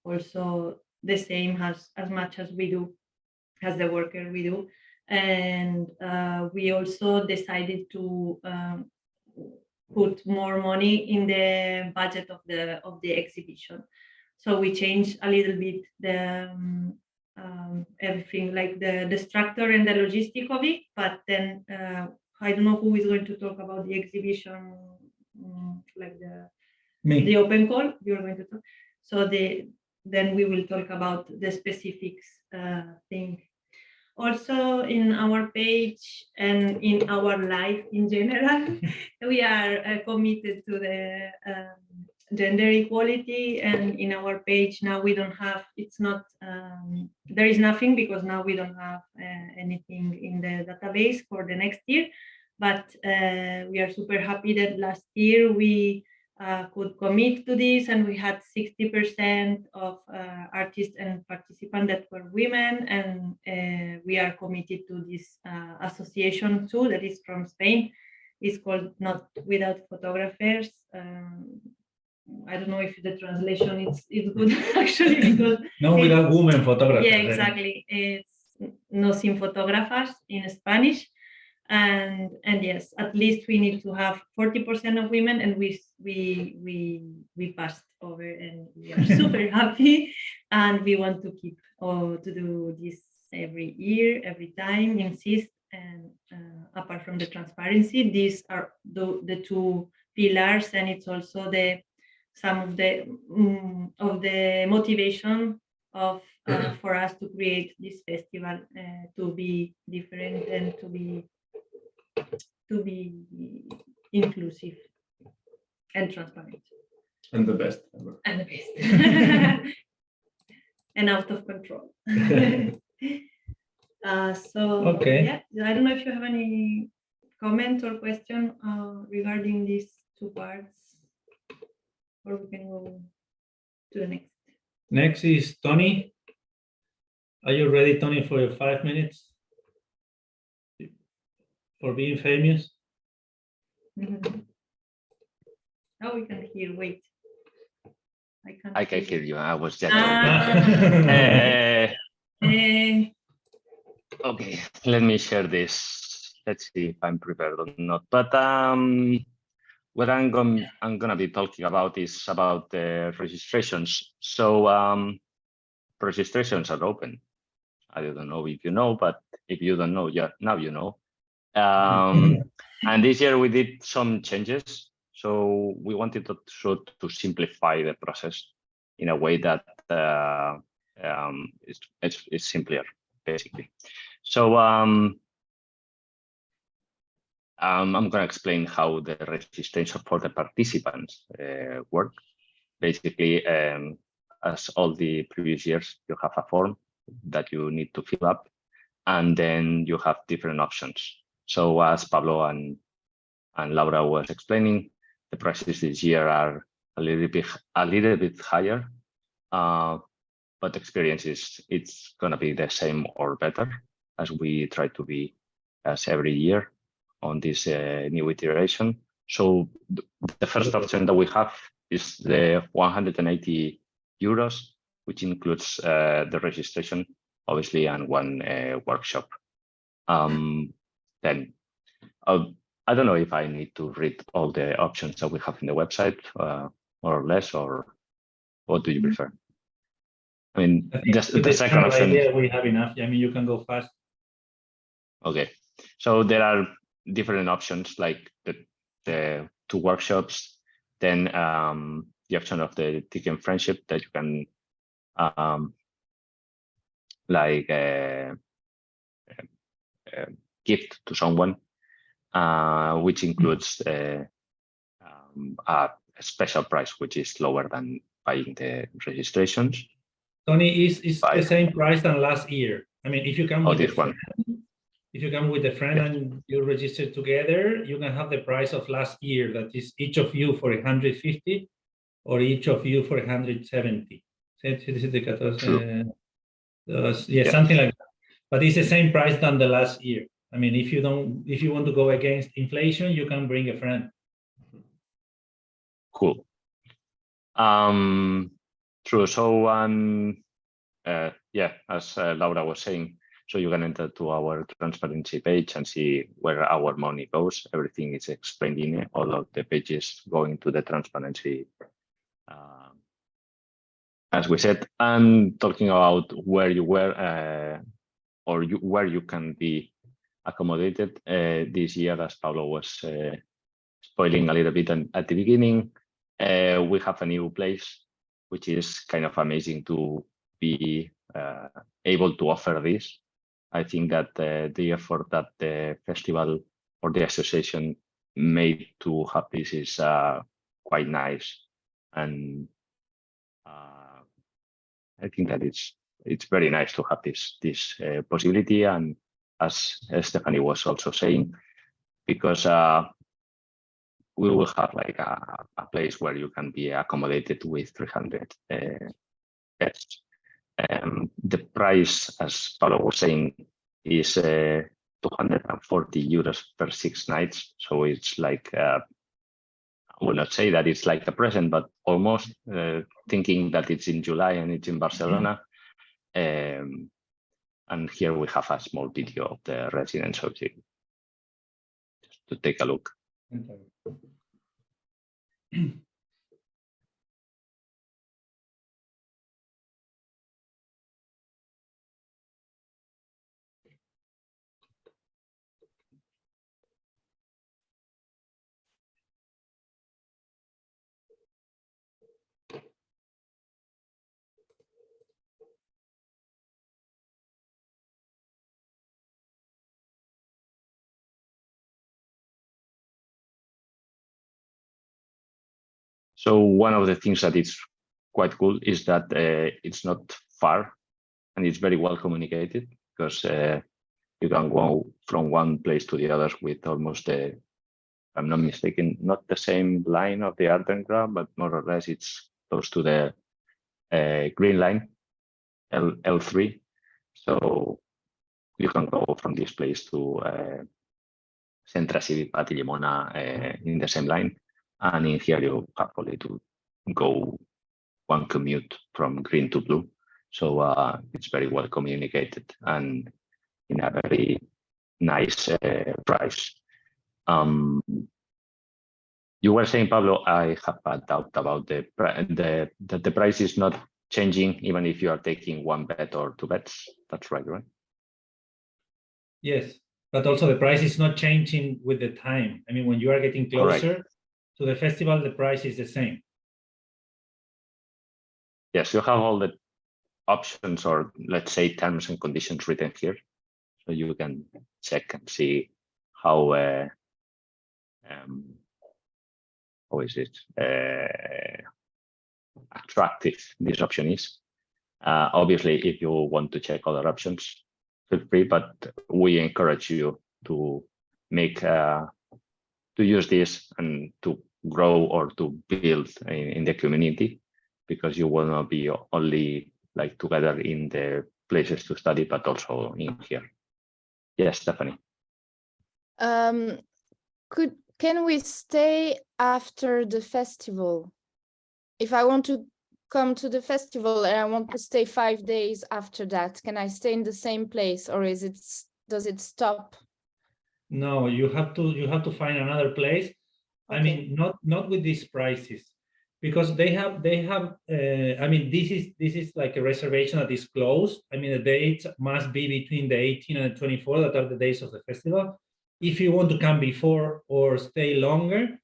also the same as much as we do, as the worker we do. And we also decided to put more money in the budget of the exhibition. So we changed a little bit the everything, like the structure and the logistic of it. But then I don't know who is going to talk about the exhibition, like the open call. You're going to talk. So then we will talk about the specifics thing. Also, in our page and in our life in general, we are committed to the gender equality. And in our page now, we don't have, it's not, there is nothing, because now we don't have anything in the database for the next year. But we are super happy that last year we could commit to this, and we had 60% of artists and participants that were women, and we are committed to this association too, that is from Spain, It's called Not Without Photographers. I don't know if the translation is good actually, because No, without women photographers. yeah, exactly. It's No Sin Fotógrafas in Spanish. And yes, at least we need to have 40% of women, and we passed over, and we are super happy, and we want to keep to do this every year, every time, insist. And apart from the transparency, these are the two pillars, and it's also some of the motivation of for us to create this festival, to be different and to be inclusive and transparent And the best ever. and the best and out of control. So Okay. yeah, I don't know if you have any comment or question regarding these two parts, or we can go to the next. Next is Tony. Are you ready, Tony, for your 5 minutes? For being famous? Now we can hear. Wait, I can hear you. I was just. Okay, let me share this. Let's see if I'm prepared or not. But what I'm gonna be talking about is about the registrations. So registrations are open. I don't know if you know, but if you don't know, yeah, now you know. And this year we did some changes. So we wanted to simplify the process in a way that it's simpler, basically. So I'm going to explain how the registration for the participants work. Basically, as all the previous years, you have a form that you need to fill up, and then you have different options. So as Pablo and Laura was explaining, the prices this year are a little bit higher, but the experience it's going to be the same or better, as we try to be as every year on this new iteration. So the first option that we have is the 180 euros, which includes the registration, obviously, and one workshop. Then I don't know if I need to read all the options that we have in the website, more or less, or what do you prefer? I mean, the second option. Yeah, we have enough. I mean, you can go fast. Okay, so there are different options, like the two workshops, then the option of the Ticket Friendship that you can gift to someone, which includes a special price, which is lower than buying the registrations. Tony, is the same price than last year. I mean, if you come with if you come with a friend and you register together, you can have the price of last year. That is each of you for 150, or each of you for 170. Yeah, something like that. But it's the same price than the last year. I mean, if you want to go against inflation, you can bring a friend. Cool. True. So yeah, as Laura was saying, so you can enter to our transparency page and see where our money goes. Everything is explained in it. All of the pages going to the transparency. As we said, I'm talking about where you were or where you can be accommodated this year, as Pablo was spoiling a little bit at the beginning. We have a new place, which is kind of amazing to be able to offer this. I think that the effort that the festival or the association made to have this is quite nice, and I think that it's very nice to have this possibility. And as Stephanie was also saying, because we will have like a place where you can be accommodated with 300 guests. The price, as Paulo was saying, is 240 euros per 6 nights. So it's like, I will not say that it's like a present, but almost thinking that it's in July and it's in Barcelona. And here we have a small video of the residence object just to take a look. So one of the things that is quite cool is that it's not far and it's very well communicated, because you can go from one place to the other with almost, if I'm not mistaken, not the same line of the Art and Craft, but more or less it's close to the green line, L3. So you can go from this place to Centra Cívic Pati Llimona in the same line. And in here you have only to go one commute from green to blue. So it's very well communicated and in a very nice price. You were saying, Pablo, I have a doubt about that the price is not changing even if you are taking one bed or two beds. That's right, right? Yes, but also the price is not changing with the time. I mean, when you are getting closer to the festival, the price is the same. Yes, you have all the options, or let's say terms and conditions written here, so you can check and see how is it attractive this option is. Obviously, if you want to check other options, feel free, but we encourage you to make to use this and to grow or to build in the community, because you will not be only like together in the places to study, but also in here. Yes, Stephanie. Can we stay after the festival? If I want to come to the festival and I want to stay 5 days after that, can I stay in the same place, or does it stop? No, you have to find another place. Okay. I mean, not with these prices, because they have I mean, this is like a reservation that is closed. I mean, the dates must be between the 18 and the 24 that are the days of the festival. If you want to come before or stay longer,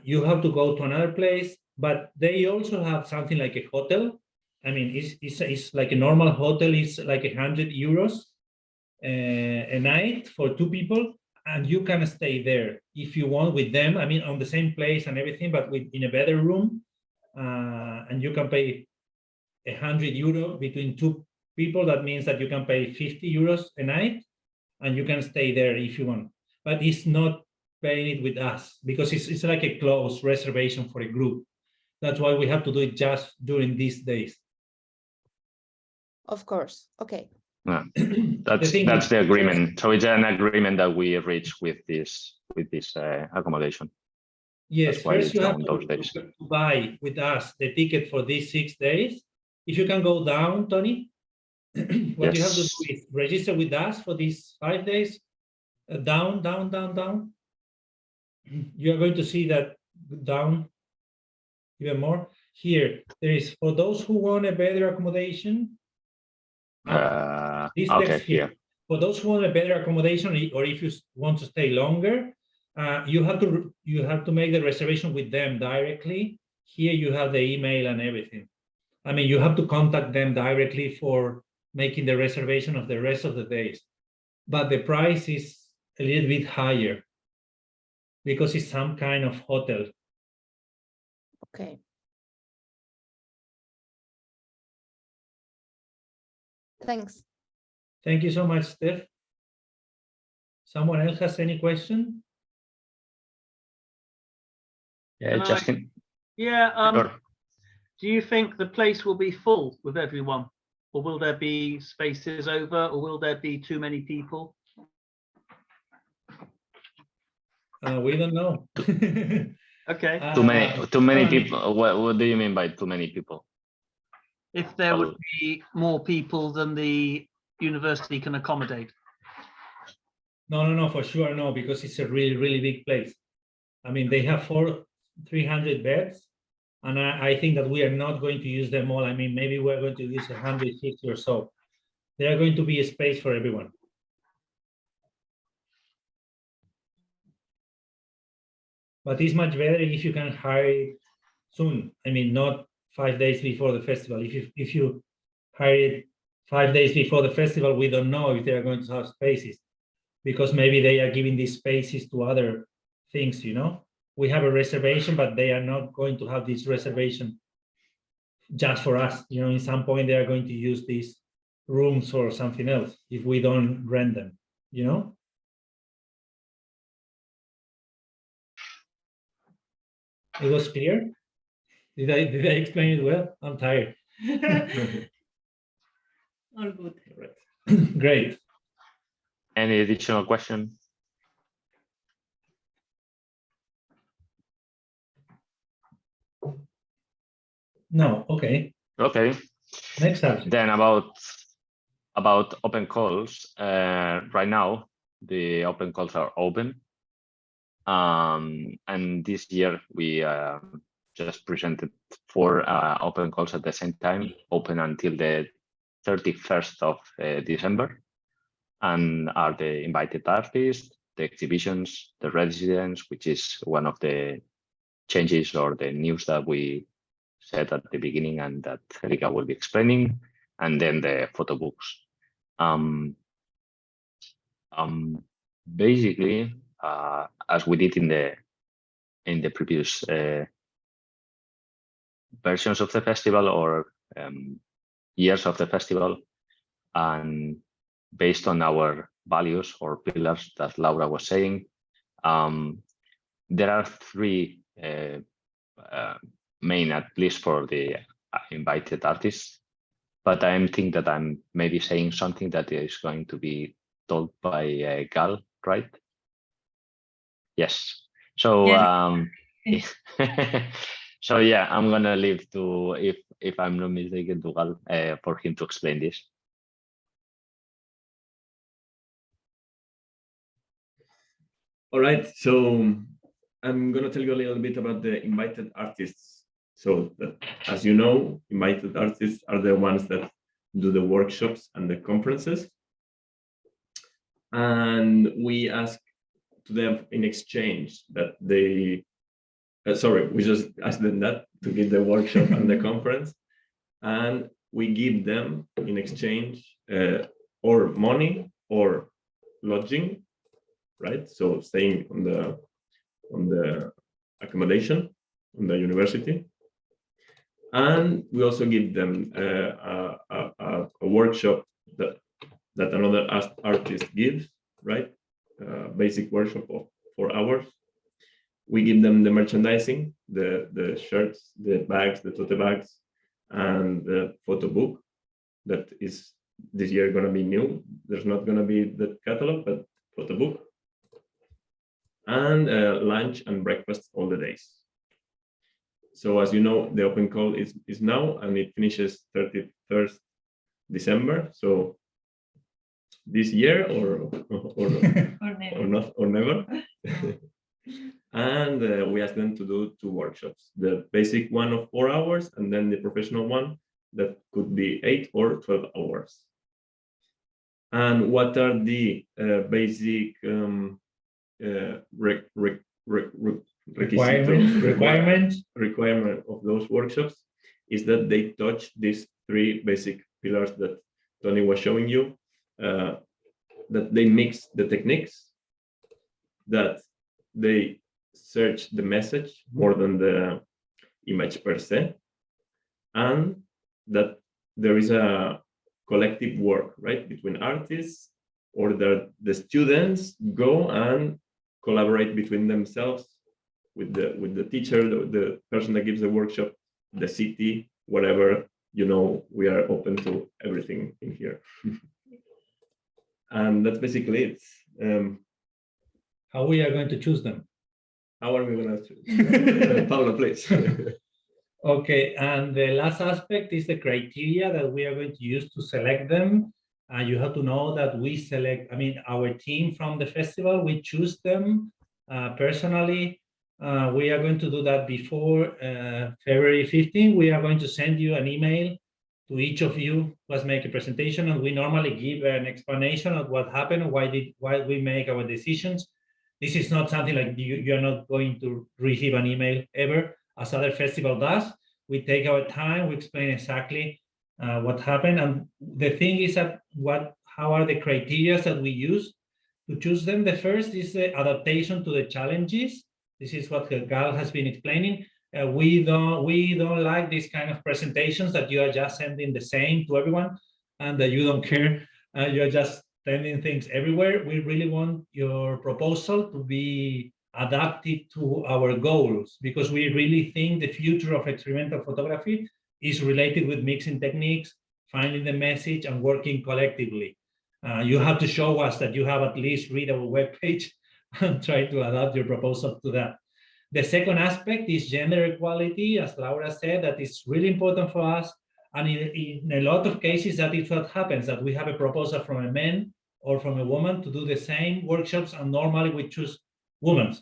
you have to go to another place. But they also have something like a hotel. I mean, it's like a normal hotel. It's like 100 euros a night for 2 people. And you can stay there if you want with them. I mean, on the same place and everything, but in a better room. And you can pay 100 euro between 2 people. That means that you can pay 50 euros a night, and you can stay there if you want. But it's not paying it with us, because it's like a closed reservation for a group. That's why we have to do it just during these days. Of course. Okay. Yeah. That's the agreement. So it's an agreement that we reach with this accommodation. Yes, first you have to buy with us the ticket for these 6 days. If you can go down, Tony, what you have to do is register with us for these 5 days. Down. You are going to see that down even more. Here, there is, for those who want a better accommodation. This text here. For those who want a better accommodation, or if you want to stay longer, you have to make the reservation with them directly. Here you have the email and everything. I mean, you have to contact them directly for making the reservation of the rest of the days. But the price is a little bit higher because it's some kind of hotel. Okay. Thanks. Thank you so much, Steph. Someone else has any question? Yeah, Justin. Yeah. Do you think the place will be full with everyone, or will there be spaces over, or will there be too many people? We don't know. Okay. Too many no, people. What do you mean by too many people? If there would Well- be more people than the university can accommodate. No, for sure, no, because it's a really, really big place. I mean, they have 300 beds, and I think that we are not going to use them all. I mean, maybe we're going to use 150 or so. There are going to be a space for everyone. But it's much better if you can hire it soon. I mean, not 5 days before the festival. If you hire it 5 days before the festival, we don't know if they are going to have spaces, because maybe they are giving these spaces to other things, you know? We have a reservation, but they are not going to have this reservation just for us. You know, in some point they are going to use these rooms for something else if we don't rent them, you know? It was clear? Did I explain it well? I'm tired. All good. Great. Any additional question? No, okay. Okay. Next subject. Then about open calls. Right now, the open calls are open. And this year we just presented 4 open calls at the same time, open until the 31st of December, and are the invited artists, the exhibitions, the residents, which is one of the changes or the news that we said at the beginning and that Erika will be explaining, and then the photo books. Basically, as we did in the previous versions of the festival or years of the festival, and based on our values or pillars that Laura was saying, there are 3 main, at least for the invited artists, but I think that I'm maybe saying something that is going to be told by Gal, right? Yes. So Yes. so yeah, I'm gonna leave to, if I'm not mistaken, to Gal for him to explain this. All right, so I'm going to tell you a little bit about the invited artists. So as you know, invited artists are the ones that do the workshops and the conferences. And we ask to them in exchange that they, we just ask them that to give the workshop and the conference. And we give them in exchange or money or lodging, right? So staying on the accommodation on the university, and we also give them a workshop that another artist gives, right? Basic workshop of 4 hours. We give them the merchandising, the shirts, the bags, the tote bags, and the photo book that is this year going to be new. There's not going to be the catalog, but photo book. And lunch and breakfast all the days. So as you know, the open call is now, and it finishes 31st December. So this year or never. And we asked them to do 2 workshops: the basic one of 4 hours, and then the professional one that could be 8 or 12 hours. And what are the basic requirement of those workshops is that they touch these 3 basic pillars that Tony was showing you, that they mix the techniques, that they search the message more than the image per se, and that there is a collective work, right, between artists, or that the students go and collaborate between themselves with the teacher, the person that gives the workshop, the city, whatever, you know, we are open to everything in here. And that's basically it. How we are going to choose them? How are we gonna? Paula, please. Okay, and the last aspect is the criteria that we are going to use to select them. You have to know that we select, I mean, our team from the festival, we choose them personally. We are going to do that before February 15. We are going to send you an email to each of you who has made a presentation, and we normally give an explanation of what happened, why we make our decisions. This is not something like you're not going to receive an email ever, as other festival does. We take our time, we explain exactly what happened. And the thing is that how are the criteria that we use to choose them? The first is the adaptation to the challenges. This is what Gal has been explaining. We don't like these kind of presentations that you are just sending the same to everyone and that you don't care. You're just sending things everywhere. We really want your proposal to be adapted to our goals, because we really think the future of experimental photography is related with mixing techniques, finding the message, and working collectively. You have to show us that you have at least read our webpage and try to adapt your proposal to that. The second aspect is gender equality. As Laura said, that is really important for us. And in a lot of cases, that is what happens, that we have a proposal from a man or from a woman to do the same workshops, and normally we choose women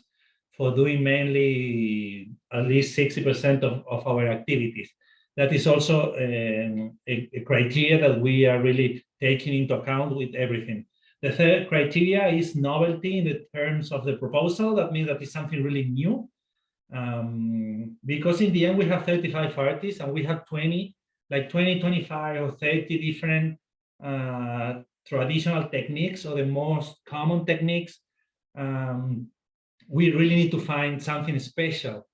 for doing mainly at least 60% of our activities. That is also a criteria that we are really taking into account with everything. The third criteria is novelty in the terms of the proposal. That means that it's something really new. Because in the end, we have 35 artists and we have 20, 25 or 30 different traditional techniques, or the most common techniques. We really need to find something special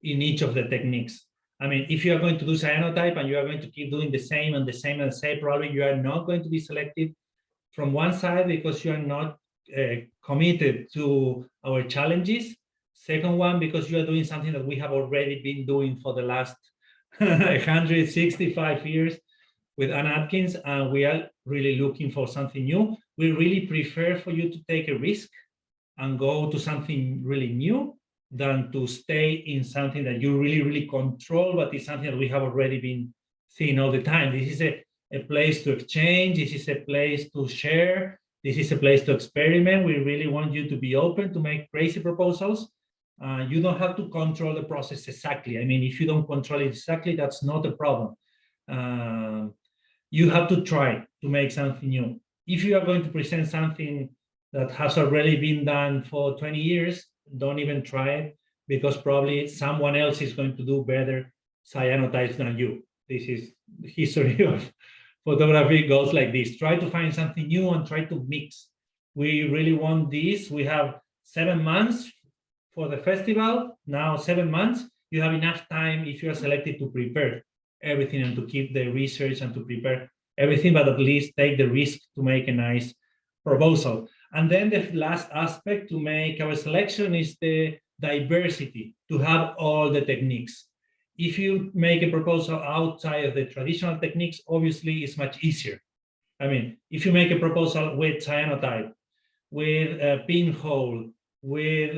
in each of the techniques. I mean, if you are going to do cyanotype and you are going to keep doing the same and the same and the same, probably you are not going to be selected from one side because you are not committed to our challenges. Second one, because you are doing something that we have already been doing for the last 165 years with Ann Atkins, and we are really looking for something new. We really prefer for you to take a risk and go to something really new than to stay in something that you really control, but it's something that we have already been seeing all the time. This is a place to exchange. This is a place to share. This is a place to experiment. We really want you to be open to make crazy proposals. You don't have to control the process exactly. I mean, if you don't control it exactly, that's not a problem. You have to try to make something new. If you are going to present something that has already been done for 20 years, don't even try it, because probably someone else is going to do better cyanotypes than you. This is the history of photography, goes like this. Try to find something new and try to mix. We really want this. We have 7 months for the festival. Now 7 months, you have enough time if you are selected to prepare everything and to keep the research and to prepare everything, but at least take the risk to make a nice proposal. And then the last aspect to make our selection is the diversity, to have all the techniques. If you make a proposal outside of the traditional techniques, obviously it's much easier. I mean, if you make a proposal with cyanotype, with a pinhole, with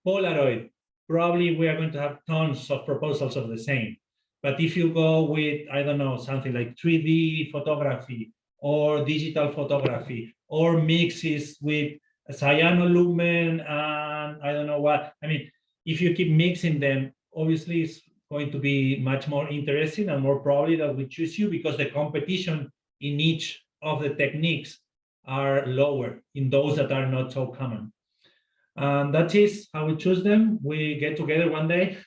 Polaroid, probably we are going to have tons of proposals of the same. But if you go with, I don't know, something like 3D photography or digital photography, or mixes with cyanolumen and I don't know what. I mean, if you keep mixing them, obviously it's going to be much more interesting and more probably that we choose you, because the competition in each of the techniques are lower in those that are not so common. That is how we choose them. We get together one day.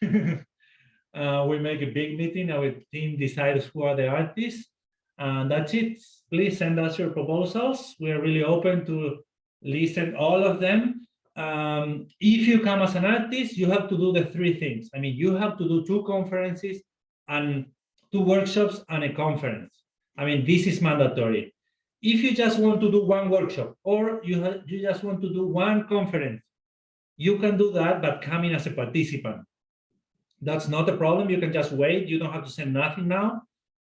We make a big meeting. Our team decides who are the artists. And that's it. Please send us your proposals. We are really open to listen all of them. If you come as an artist, you have to do the 3 things. I mean, you have to do 2 conferences and 2 workshops and a conference. I mean, this is mandatory. If you just want to do 1 workshop or you just want to do 1 conference, you can do that, but come in as a participant. That's not a problem. You can just wait. You don't have to send nothing now.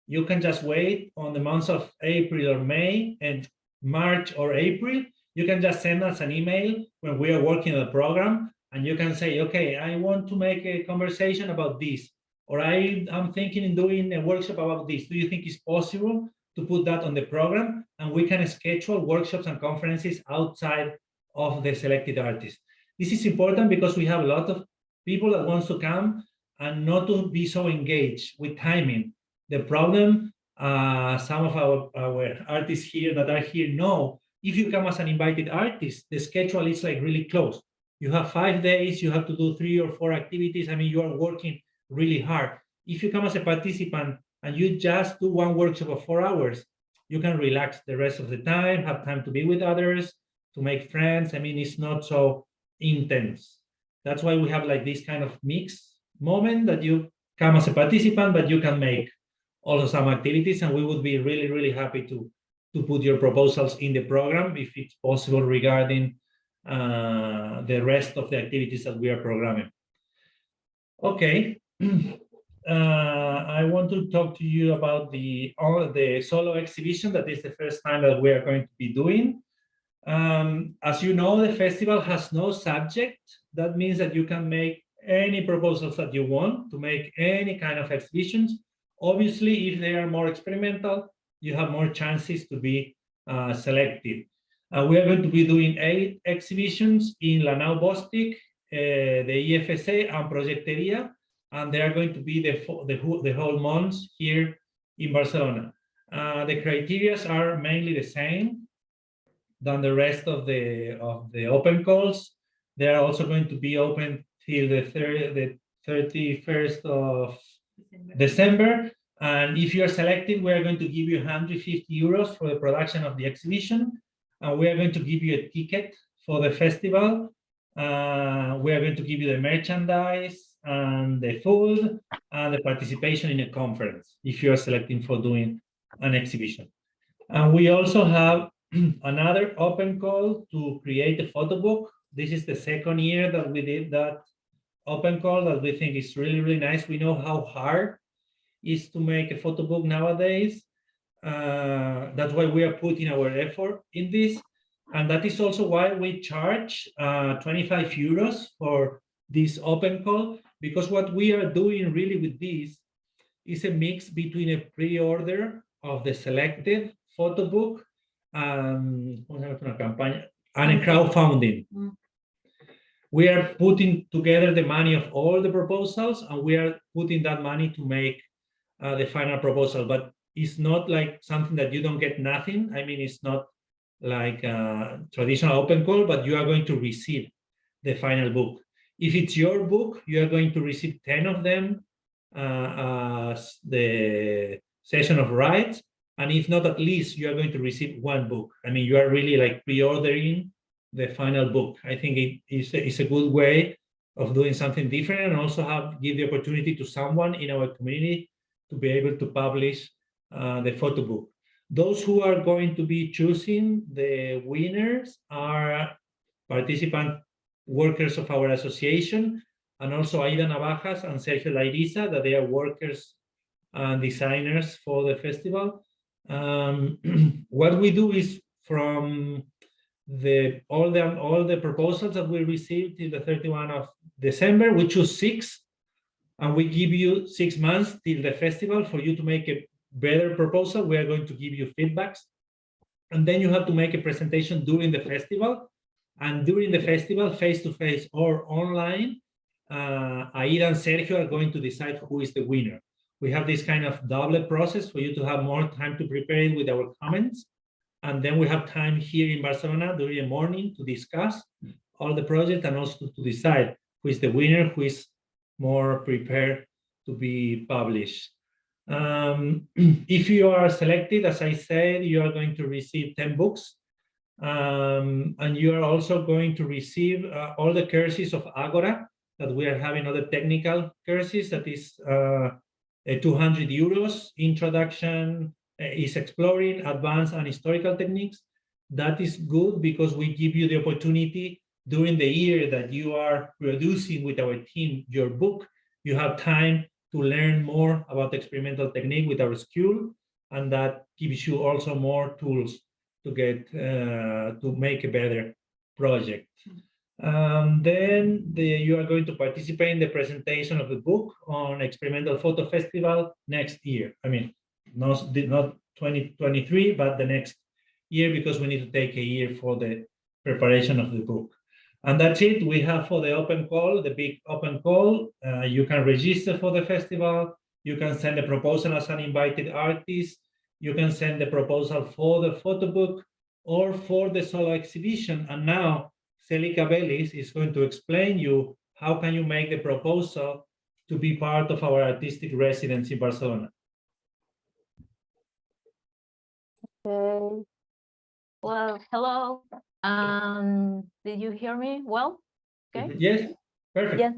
You can just wait on the months of April or May and March or April. You can just send us an email when we are working on the program, and you can say, okay, I want to make a conversation about this, or I'm thinking in doing a workshop about this. Do you think it's possible to put that on the program? And we can schedule workshops and conferences outside of the selected artists. This is important because we have a lot of people that wants to come and not to be so engaged with timing. The problem, some of our artists here that are here know, if you come as an invited artist, the schedule is like really close. You have 5 days, you have to do 3 or 4 activities. I mean, you are working really hard. If you come as a participant and you just do one workshop of 4 hours, you can relax the rest of the time, have time to be with others, to make friends. I mean, it's not so intense. That's why we have like this kind of mix moment that you come as a participant, but you can make also some activities, and we would be really, really happy to put your proposals in the program if it's possible regarding the rest of the activities that we are programming. Okay. I want to talk to you about the solo exhibition that is the first time that we are going to be doing. As you know, the festival has no subject. That means that you can make any proposals that you want to make any kind of exhibitions. Obviously, if they are more experimental, you have more chances to be selected. We are going to be doing 8 exhibitions in La Nau Bostic, the IFC, and Projecteria, and they are going to be the whole month here in Barcelona. The criteria are mainly the same than the rest of the open calls. They are also going to be open till the 31st of December. And if you are selected, we are going to give you 150 euros for the production of the exhibition. And we are going to give you a ticket for the festival. We are going to give you the merchandise and the food and the participation in a conference if you are selecting for doing an exhibition. And we also have another open call to create a photo book. This is the second year that we did that open call that we think is really, really nice. We know how hard it is to make a photo book nowadays. That's why we are putting our effort in this. And that is also why we charge 25 euros for this open call, because what we are doing really with this is a mix between a pre-order of the selected photo book and a crowdfunding. We are putting together the money of all the proposals, and we are putting that money to make the final proposal. But it's not like something that you don't get nothing. I mean, it's not like a traditional open call, but you are going to receive the final book. If it's your book, you are going to receive 10 of them as the session of rights. And if not, at least you are going to receive 1 book. I mean, you are really like pre-ordering the final book. I think it's a good way of doing something different, and also give the opportunity to someone in our community to be able to publish the photo book. Those who are going to be choosing the winners are participant workers of our association, and also Aida Navajas and Sergio Lairiza, that they are workers and designers for the festival. What we do is from all the proposals that we received till the 31st of December, we choose 6, and we give you 6 months till the festival for you to make a better proposal. We are going to give you feedbacks, and then you have to make a presentation during the festival. And during the festival, face-to-face or online, Aida and Sergio are going to decide who is the winner. We have this kind of double process for you to have more time to prepare it with our comments. And then we have time here in Barcelona during the morning to discuss all the project and also to decide who is the winner, who is more prepared to be published. If you are selected, as I said, you are going to receive 10 books. And you are also going to receive all the courses of Agora that we are having, other technical courses. That is 200 euros. Introduction is exploring advanced and historical techniques. That is good because we give you the opportunity during the year that you are producing with our team your book. You have time to learn more about experimental technique with our school, and that gives you also more tools to get to make a better project. Then you are going to participate in the presentation of the book on Experimental Photo Festival next year. I mean, not 2023, but the next year, because we need to take a year for the preparation of the book. And that's it. We have for the open call, the big open call. You can register for the festival. You can send a proposal as an invited artist. You can send the proposal for the photo book or for the solo exhibition. And now Celica Bellis is going to explain you how can you make the proposal to be part of our artistic residence in Barcelona. Okay. Well, hello. Did you hear me well? Okay. Yes, perfect. Yes.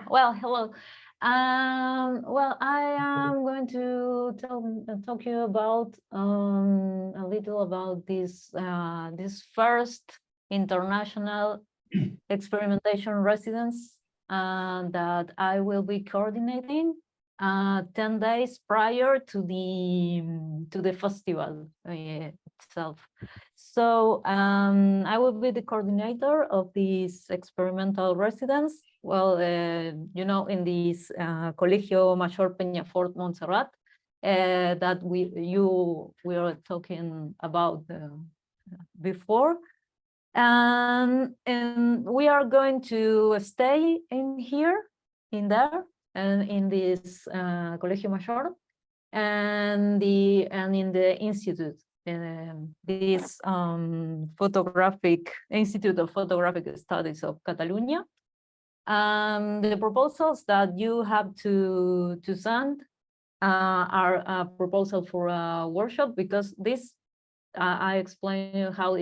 Well, hello. Well, I am going to talk you about a little about this first international experimentation residence that I will be coordinating 10 days prior to the festival itself. So I will be the coordinator of this experimental residence. Well, you know, in this Colegio Mayor Peñafort Montserrat that we were talking about before. And we are going to stay in there, and in this Colegio Mayor, and in the institute, this Institute of Photographic Studies of Catalonia. The proposals that you have to send are a proposal for a workshop, because this I explain you how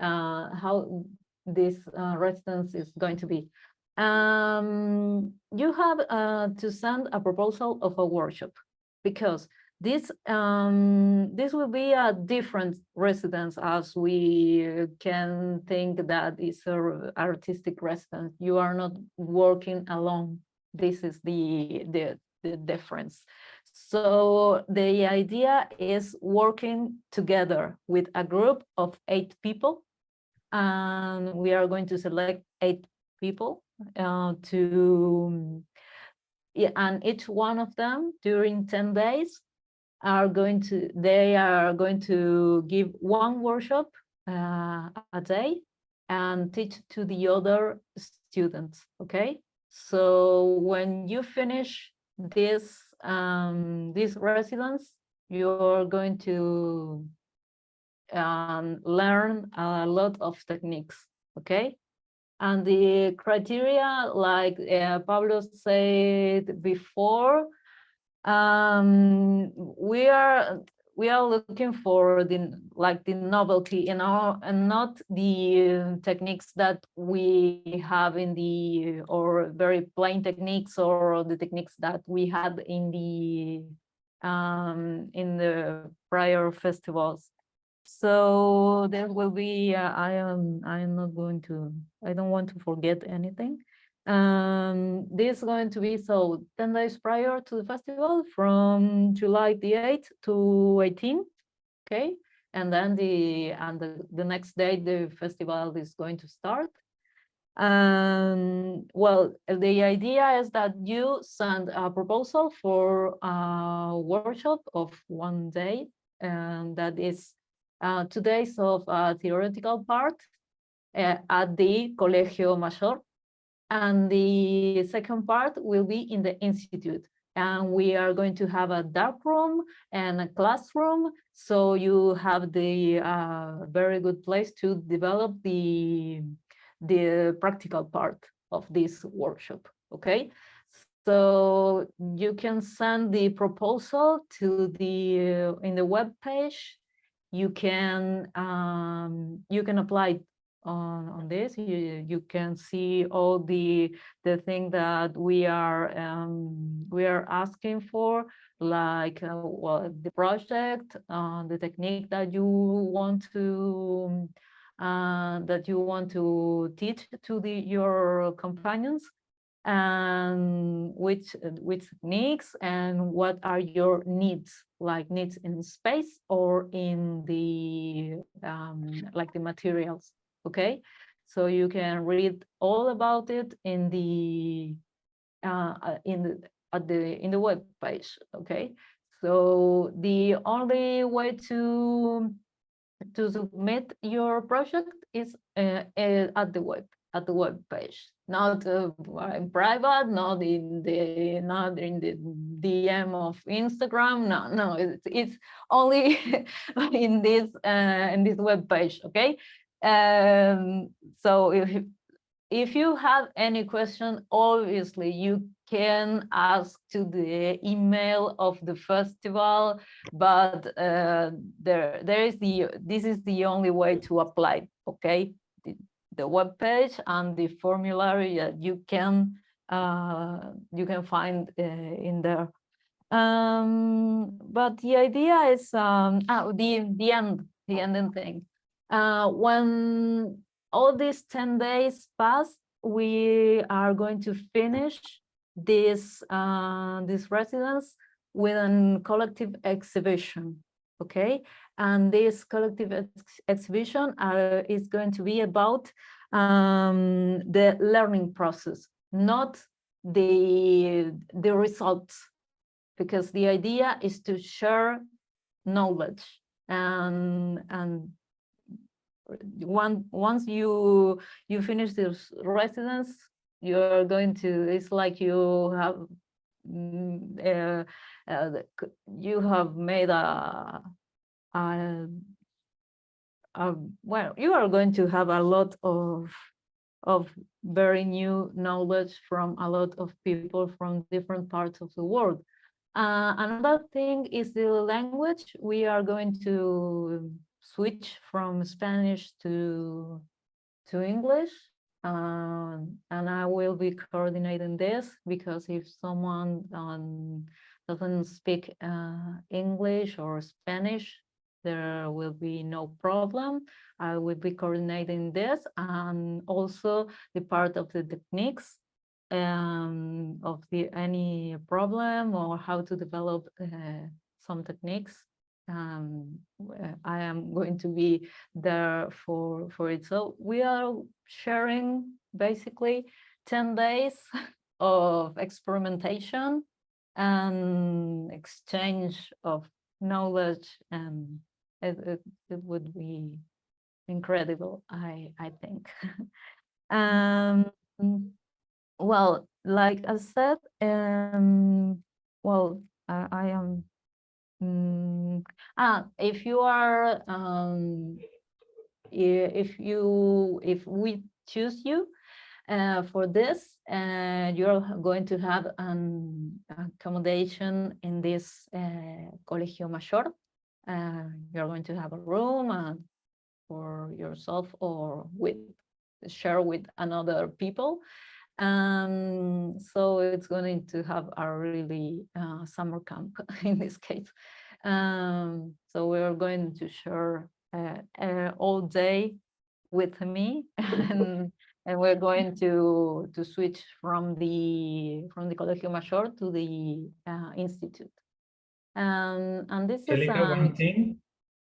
how this residence is going to be. You have to send a proposal of a workshop, because this will be a different residence, as we can think that is an artistic residence. You are not working alone. This is the difference. So the idea is working together with a group of 8 people, and we are going to select 8 people and each one of them during 10 days they are going to give one workshop a day and teach to the other students. Okay, so when you finish this residence, you're going to learn a lot of techniques. Okay, and the criteria, like Pablo said before, we are looking for the novelty in and not the techniques that we have or very plain techniques, or the techniques that we had in the prior festivals. So there will be I don't want to forget anything. This is going to be 10 days prior to the festival, from July the 8th to 18th. Okay, and then the next day the festival is going to start. Well, the idea is that you send a proposal for a workshop of 1 day, and that is 2 days of theoretical part at the Colegio Mayor, and the second part will be in the institute. And we are going to have a dark room and a classroom, so you have the very good place to develop the practical part of this workshop. Okay, so you can send the proposal to in the web page. You can apply on this. You can see all the thing that we are asking for, like well, the project, the technique that you want to teach to your companions, and which techniques, and what are your needs, like needs in space or in the like the materials. Okay, so you can read all about it in the web page. Okay, so the only way to submit your project is at the web page, not in private, not in the DM of Instagram. No, it's only in this web page. Okay, so if you have any question, obviously you can ask to the email of the festival, but this is the only way to apply. Okay, the web page and the formulary that you can find in there. But the idea is the ending thing. When all these 10 days pass, we are going to finish this residence with a collective exhibition. Okay, and this collective exhibition is going to be about the learning process, not the results, because the idea is to share knowledge, and once you finish this residence, you're going to, it's like you have made well, you are going to have a lot of very new knowledge from a lot of people from different parts of the world. Another thing is the language. We are going to switch from Spanish to English, and I will be coordinating this, because if someone doesn't speak English or Spanish, there will be no problem. I will be coordinating this, and also the part of the techniques of any problem or how to develop some techniques. I am going to be there for it. So we are sharing basically 10 days of experimentation and exchange of knowledge, and it would be incredible, I think. Well, like I said, well, I am. If you are, if we choose you for this, you're going to have an accommodation in this Colegio Mayor. You're going to have a room for yourself or share with another people. So it's going to have a really summer camp in this case. So we're going to share all day with me, and we're going to switch from the Colegio Mayor to the institute. And this is one thing.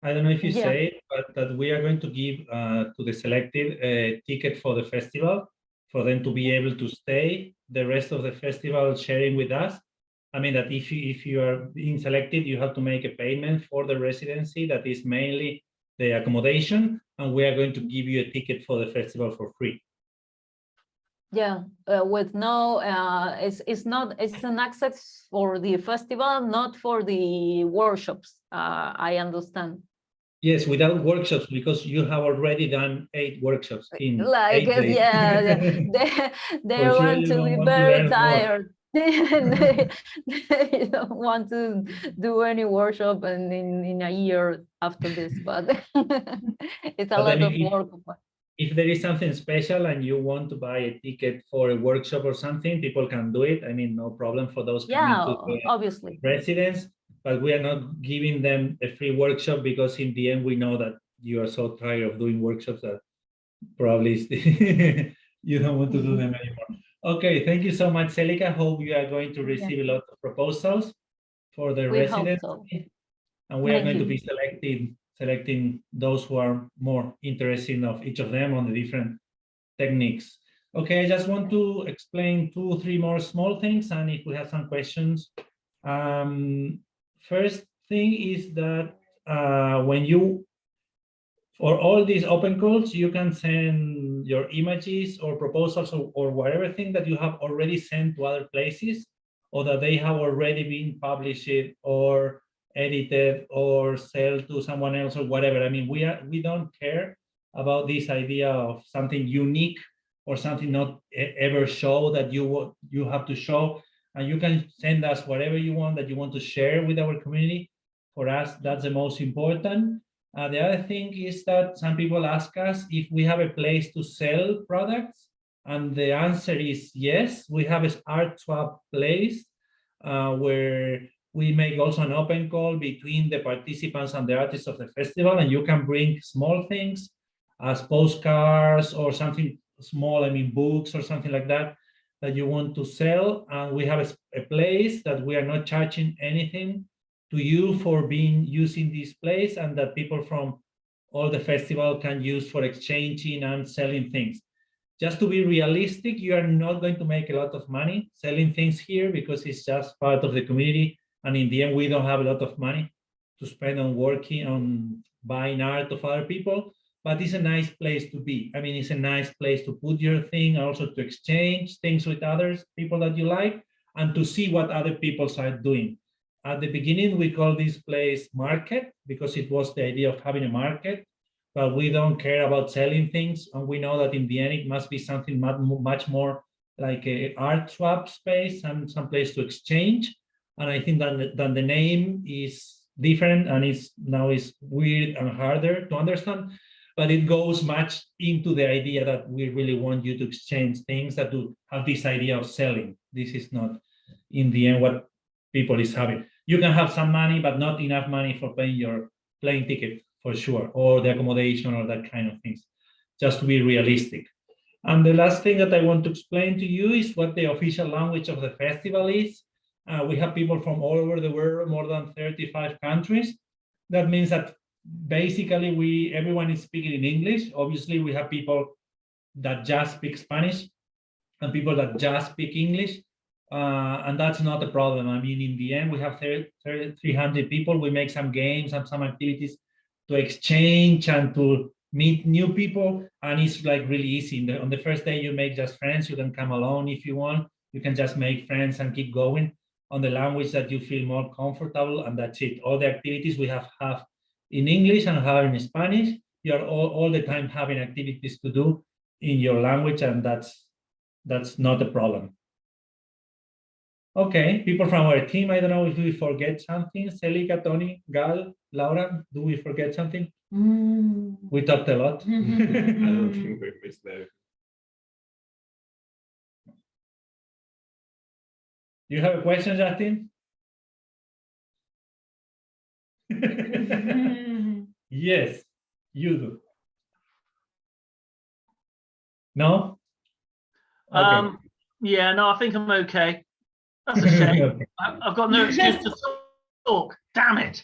I don't know if you Yeah. say it, but that we are going to give to the selected a ticket for the festival, for them to be able to stay the rest of the festival sharing with us. I mean that if you are being selected, you have to make a payment for the residency that is mainly the accommodation, and we are going to give you a ticket for the festival for free. Yeah, with no, it's an access for the festival, not for the workshops. I understand. Yes, without workshops, because you have already done 8 workshops in Like 8 days. yeah, they For sure want you to don't be want to very learn more. tired. They don't want to do any workshop in a year after this, but it's a But lot then of work. if there is something special and you want to buy a ticket for a workshop or something, people can do it. I mean, no problem for those coming Yeah, to the obviously. residents, but we are not giving them a free workshop, because in the end we know that you are so tired of doing workshops that probably you don't want to do them anymore. Okay, thank you so much, Celica. Hope you are going to receive a lot of proposals for the We hope residents, so. and we are Thank going to you. be selecting those who are more interested of each of them on the different techniques. Okay, I just want to explain 2 or 3 more small things, and if we have some questions. First thing is that when you, for all these open calls, you can send your images or proposals or whatever thing that you have already sent to other places, or that they have already been published or edited or sell to someone else or whatever. I mean, we don't care about this idea of something unique or something not ever show that you have to show. And you can send us whatever you want that you want to share with our community. For us, that's the most important. The other thing is that some people ask us if we have a place to sell products, and the answer is yes. We have an art swap place where we make also an open call between the participants and the artists of the festival, and you can bring small things as postcards or something small, I mean books or something like that, that you want to sell. And we have a place that we are not charging anything to you for using this place, and that people from all the festival can use for exchanging and selling things. Just to be realistic, you are not going to make a lot of money selling things here because it's just part of the community. And in the end, we don't have a lot of money to spend on working on buying art of other people, but it's a nice place to be. I mean, it's a nice place to put your thing, also to exchange things with others, people that you like, and to see what other people are doing. At the beginning, we called this place market because it was the idea of having a market, but we don't care about selling things. And we know that in the end, it must be something much more like an art swap space and some place to exchange. And I think that the name is different and now is weird and harder to understand, but it goes much into the idea that we really want you to exchange things, that to have this idea of selling. This is not in the end what people is having. You can have some money, but not enough money for paying your plane ticket for sure, or the accommodation or that kind of things, just to be realistic. And the last thing that I want to explain to you is what the official language of the festival is. We have people from all over the world, more than 35 countries. That means that basically everyone is speaking in English. Obviously, we have people that just speak Spanish and people that just speak English. And that's not a problem. I mean, in the end, we have 300 people. We make some games and some activities to exchange and to meet new people. And it's like really easy. On the first day, you make just friends. You can come alone if you want. You can just make friends and keep going on the language that you feel more comfortable, and that's it. All the activities we have in English and have in Spanish. You are all the time having activities to do in your language, and that's not a problem. Okay, people from our team, I don't know if we forget something. Celica, Tony, Gal, Laura, do we forget something? We talked a lot. I don't think we missed that. You have a question, Justin? Yes, you do. No? Okay. Yeah, no, I think I'm okay. That's a shame. Okay. I've got no excuse to talk. Damn it.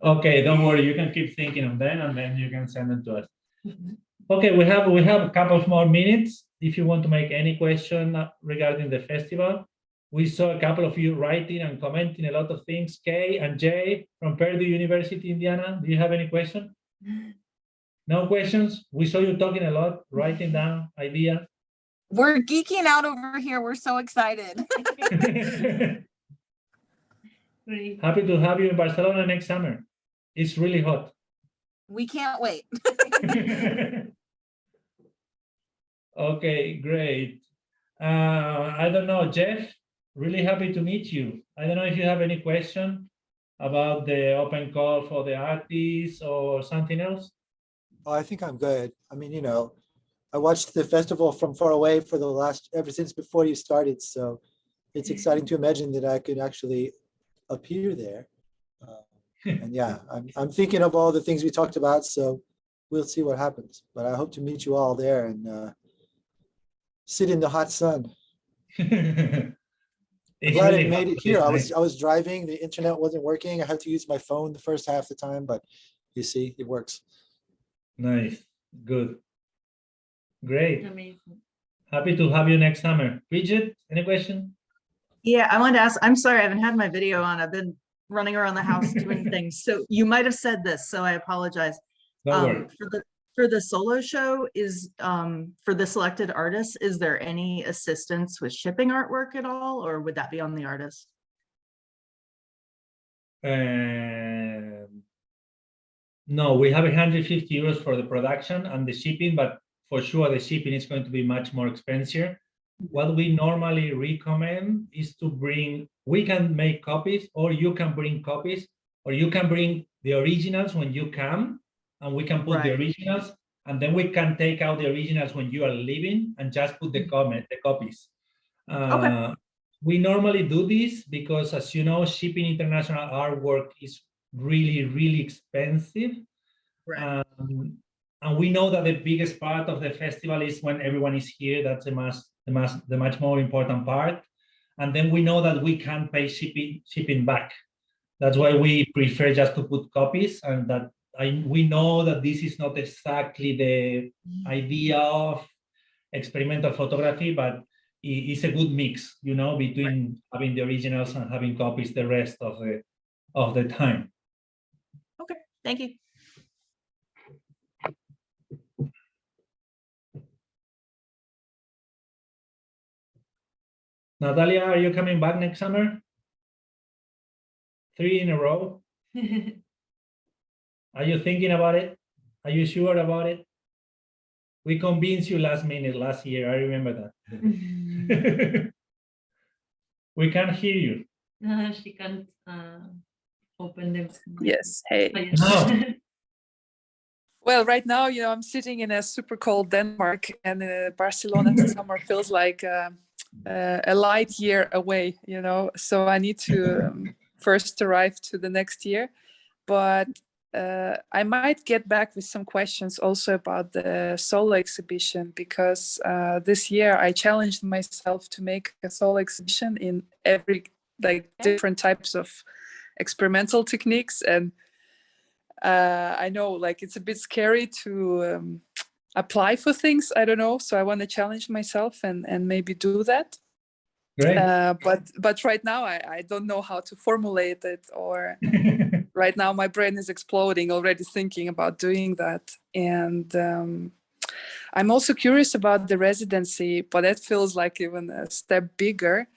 Okay, don't worry. You can keep thinking of them, and then you can send them to us. Okay, we have a couple of more minutes. If you want to make any question regarding the festival, we saw a couple of you writing and commenting a lot of things. Kay and Jay from Purdue University, Indiana. Do you have any question? No questions? We saw you talking a lot, writing down ideas. We're geeking out over here. We're so excited. Happy to have you in Barcelona next summer. It's really hot. We can't wait. Okay, great. I don't know, Jeff, really happy to meet you. I don't know if you have any question about the open call for the artists or something else. Oh, I think I'm good. I mean, you know, I watched the festival from far away for ever since before you started. So it's exciting to imagine that I could actually appear there. And yeah, I'm thinking of all the things we talked about. So we'll see what happens. But I hope to meet you all there and sit in the hot sun. I'm glad I made it here. I was driving. The internet wasn't working. I had to use my phone the first half the time, but you see, it works. Nice, good. Great. Amazing. Happy to have you next summer. Bridget, any question? Yeah, I wanted to ask, I'm sorry, I haven't had my video on. I've been running around the house doing things. So you might have said this, so I apologize. Don't worry. For the solo show is, for the selected artists, is there any assistance with shipping artwork at all, or would that be on the artist? No, we have 150 euros for the production and the shipping, but for sure the shipping is going to be much more expensive. What we normally recommend is to bring, we can make copies, or you can bring copies, or you can bring the originals when you come, and we can put the Right. originals, and then we can take out the originals when you are leaving and just put the copies. Okay. We normally do this because, as you know, shipping international artwork is really, really expensive. Right. And we know that the biggest part of the festival is when everyone is here. That's the much more important part. And then we know that we can't pay shipping back. That's why we prefer just to put copies, and that we know that this is not exactly the idea of experimental photography, but it's a good mix, you know, between having the originals and having copies the rest of the time. Okay, thank you. Natalia, are you coming back next summer? 3 in a row? Are you thinking about it? Are you sure about it? We convinced you last minute last year. I remember that. We can't hear you. She can't open them. Yes. Hey. No. Well, right now, I'm sitting in a super cold Denmark, and Barcelona summer feels like a light year away, So I need to first arrive to the next year, but I might get back with some questions also about the solo exhibition, because this year I challenged myself to make a solo exhibition in every different types of experimental techniques, and I know it's a bit scary to apply for things. I don't know, so I want to challenge myself and maybe do that. Great. But right now I don't know how to formulate it, or right now my brain is exploding already thinking about doing that. And I'm also curious about the residency, but that feels like even a step bigger.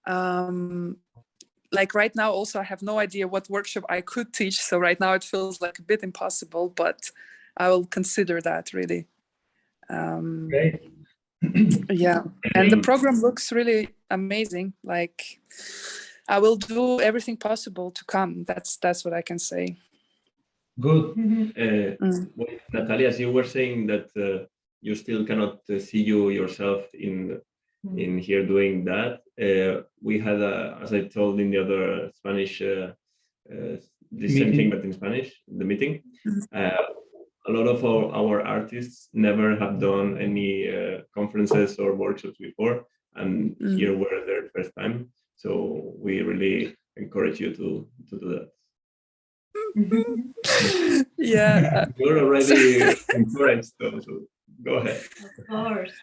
Right now also I have no idea what workshop I could teach, so right now it feels like a bit impossible, but I will consider that really. Great. Yeah, and the program looks really amazing. I will do everything possible to come. That's what I can say. Good. Well, Natalia, as you were saying that you still cannot see yourself in here doing that. We had, as I told in the other Spanish, the same thing, but in Spanish, the meeting. A lot of our artists never have done any conferences or workshops before, and here were their first time. So we really encourage you to do that. Yeah. You're already encouraged, though, so go ahead. Of course.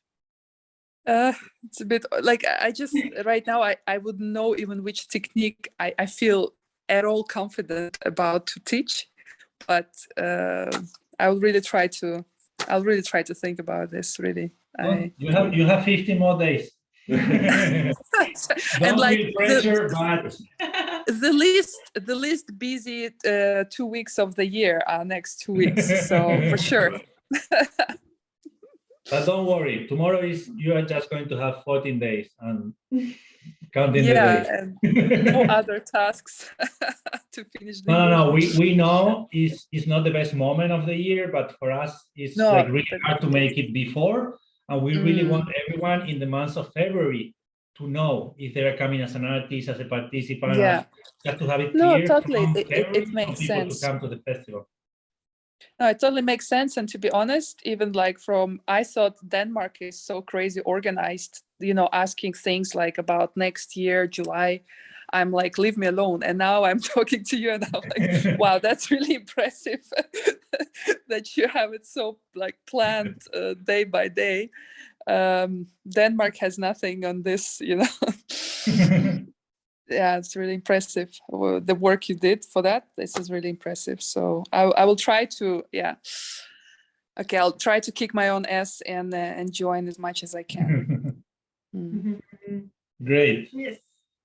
It's a bit I just right now I wouldn't know even which technique I feel at all confident about to teach, but I'll really try to think about this really. You have 15 more days. And Don't pressure, but the least busy 2 weeks of the year are next 2 weeks, so for sure. But don't worry, tomorrow you are just going to have 14 days and counting the days. And no other tasks to finish the year. No. We know it's not the best moment of the year, but for us it's really hard to make it before, and we really want everyone in the month of February to know if they are coming as an artist, as a participant, just to have it clear. No, totally, it makes sense to come to the festival. No, it totally makes sense. And to be honest, even I thought Denmark is so crazy organized, asking things about next year, July. I'm like, leave me alone. And now I'm talking to you and I'm like, wow, that's really impressive that you have it so like planned day by day. Denmark has nothing on this, you know. Yeah, it's really impressive. The work you did for that. This is really impressive. So I will try to, yeah. Okay, I'll try to kick my own ass and join as much as I can. Great. Yes.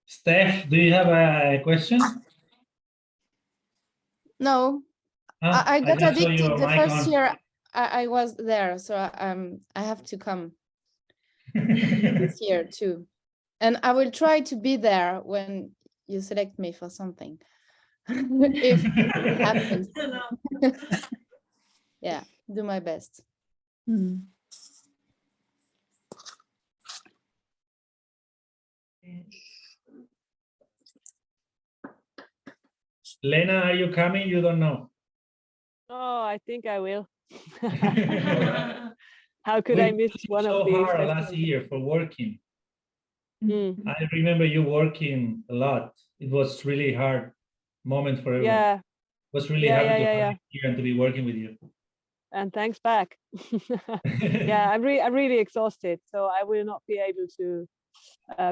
Steph, do you have a question? No, Huh? I got just saw addicted your the mic first on. year I was there, so I have to come this year too. And I will try to be there when you select me for something. If it happens. Yeah, do my best. Lena, are you coming? You don't know. Oh, I think I will. How could I We miss pushed one so of these hard last festivals? year for working. Mm. I remember you working a lot. It was really hard moment for everyone. Yeah. Was really Yeah, happy to yeah, have you here and to be working with you. And thanks back. Yeah, I'm really exhausted, so I will not be able to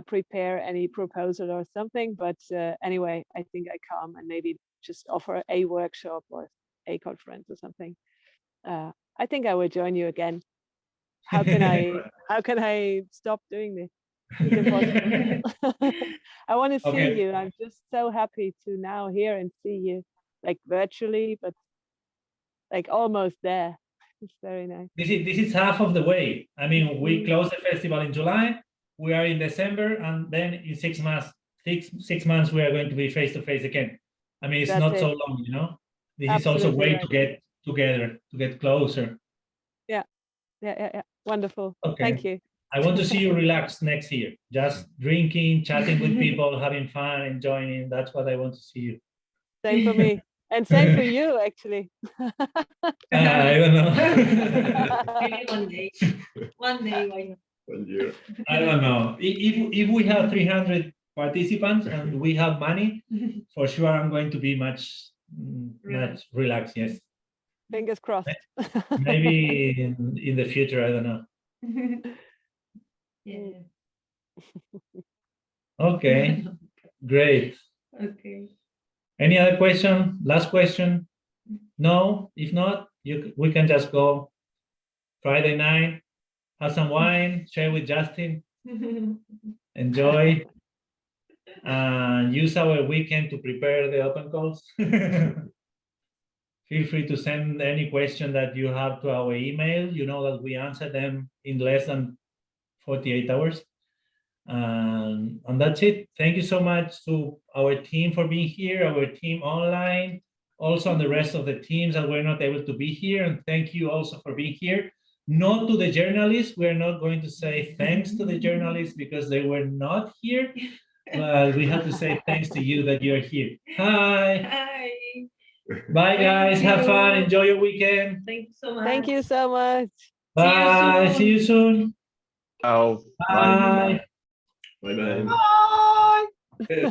prepare any proposal or something. But anyway, I think I come and maybe just offer a workshop or a conference or something. I think I will join you again. How can I stop doing this? It's impossible. I want to see Okay. you. I'm just so happy to now hear and see you, like virtually, but like almost there. It's very nice. This is half of the way. I mean, we close the festival in July. We are in December, and then in 6 months, six months, we are going to be face to face again. I mean, it's That's not it. so long, you know. This is also a Absolutely way right. to get together, to get closer. Yeah. Wonderful. Okay. Thank you. I want to see you relax next year. Just drinking, chatting with people, having fun, enjoying. That's what I want to see you. Same for me. And same for you, actually. I don't know. Maybe one day. One day, why not? 1 year. I don't know. If we have 300 participants and we have money, for sure I'm going to be much relaxed. Yes. Fingers crossed. Maybe in the future, I don't know. Yeah. Okay, great. Okay. Any other question? Last question? No? If not, we can just go Friday night, have some wine, share with Justin, enjoy, and use our weekend to prepare the open calls. Feel free to send any question that you have to our email. You know that we answer them in less than 48 hours. And that's it. Thank you so much to our team for being here, our team online, also on the rest of the teams that were not able to be here. And thank you also for being here. Not to the journalists. We're not going to say thanks to the journalists because they were not here. But we have to say thanks to you that you're here. Hi. Hi. Bye, guys. Have fun. you. Enjoy your weekend. Thank you so much. Thank you so much. Bye. See you soon. Oh, Bye. Bye bye. Bye.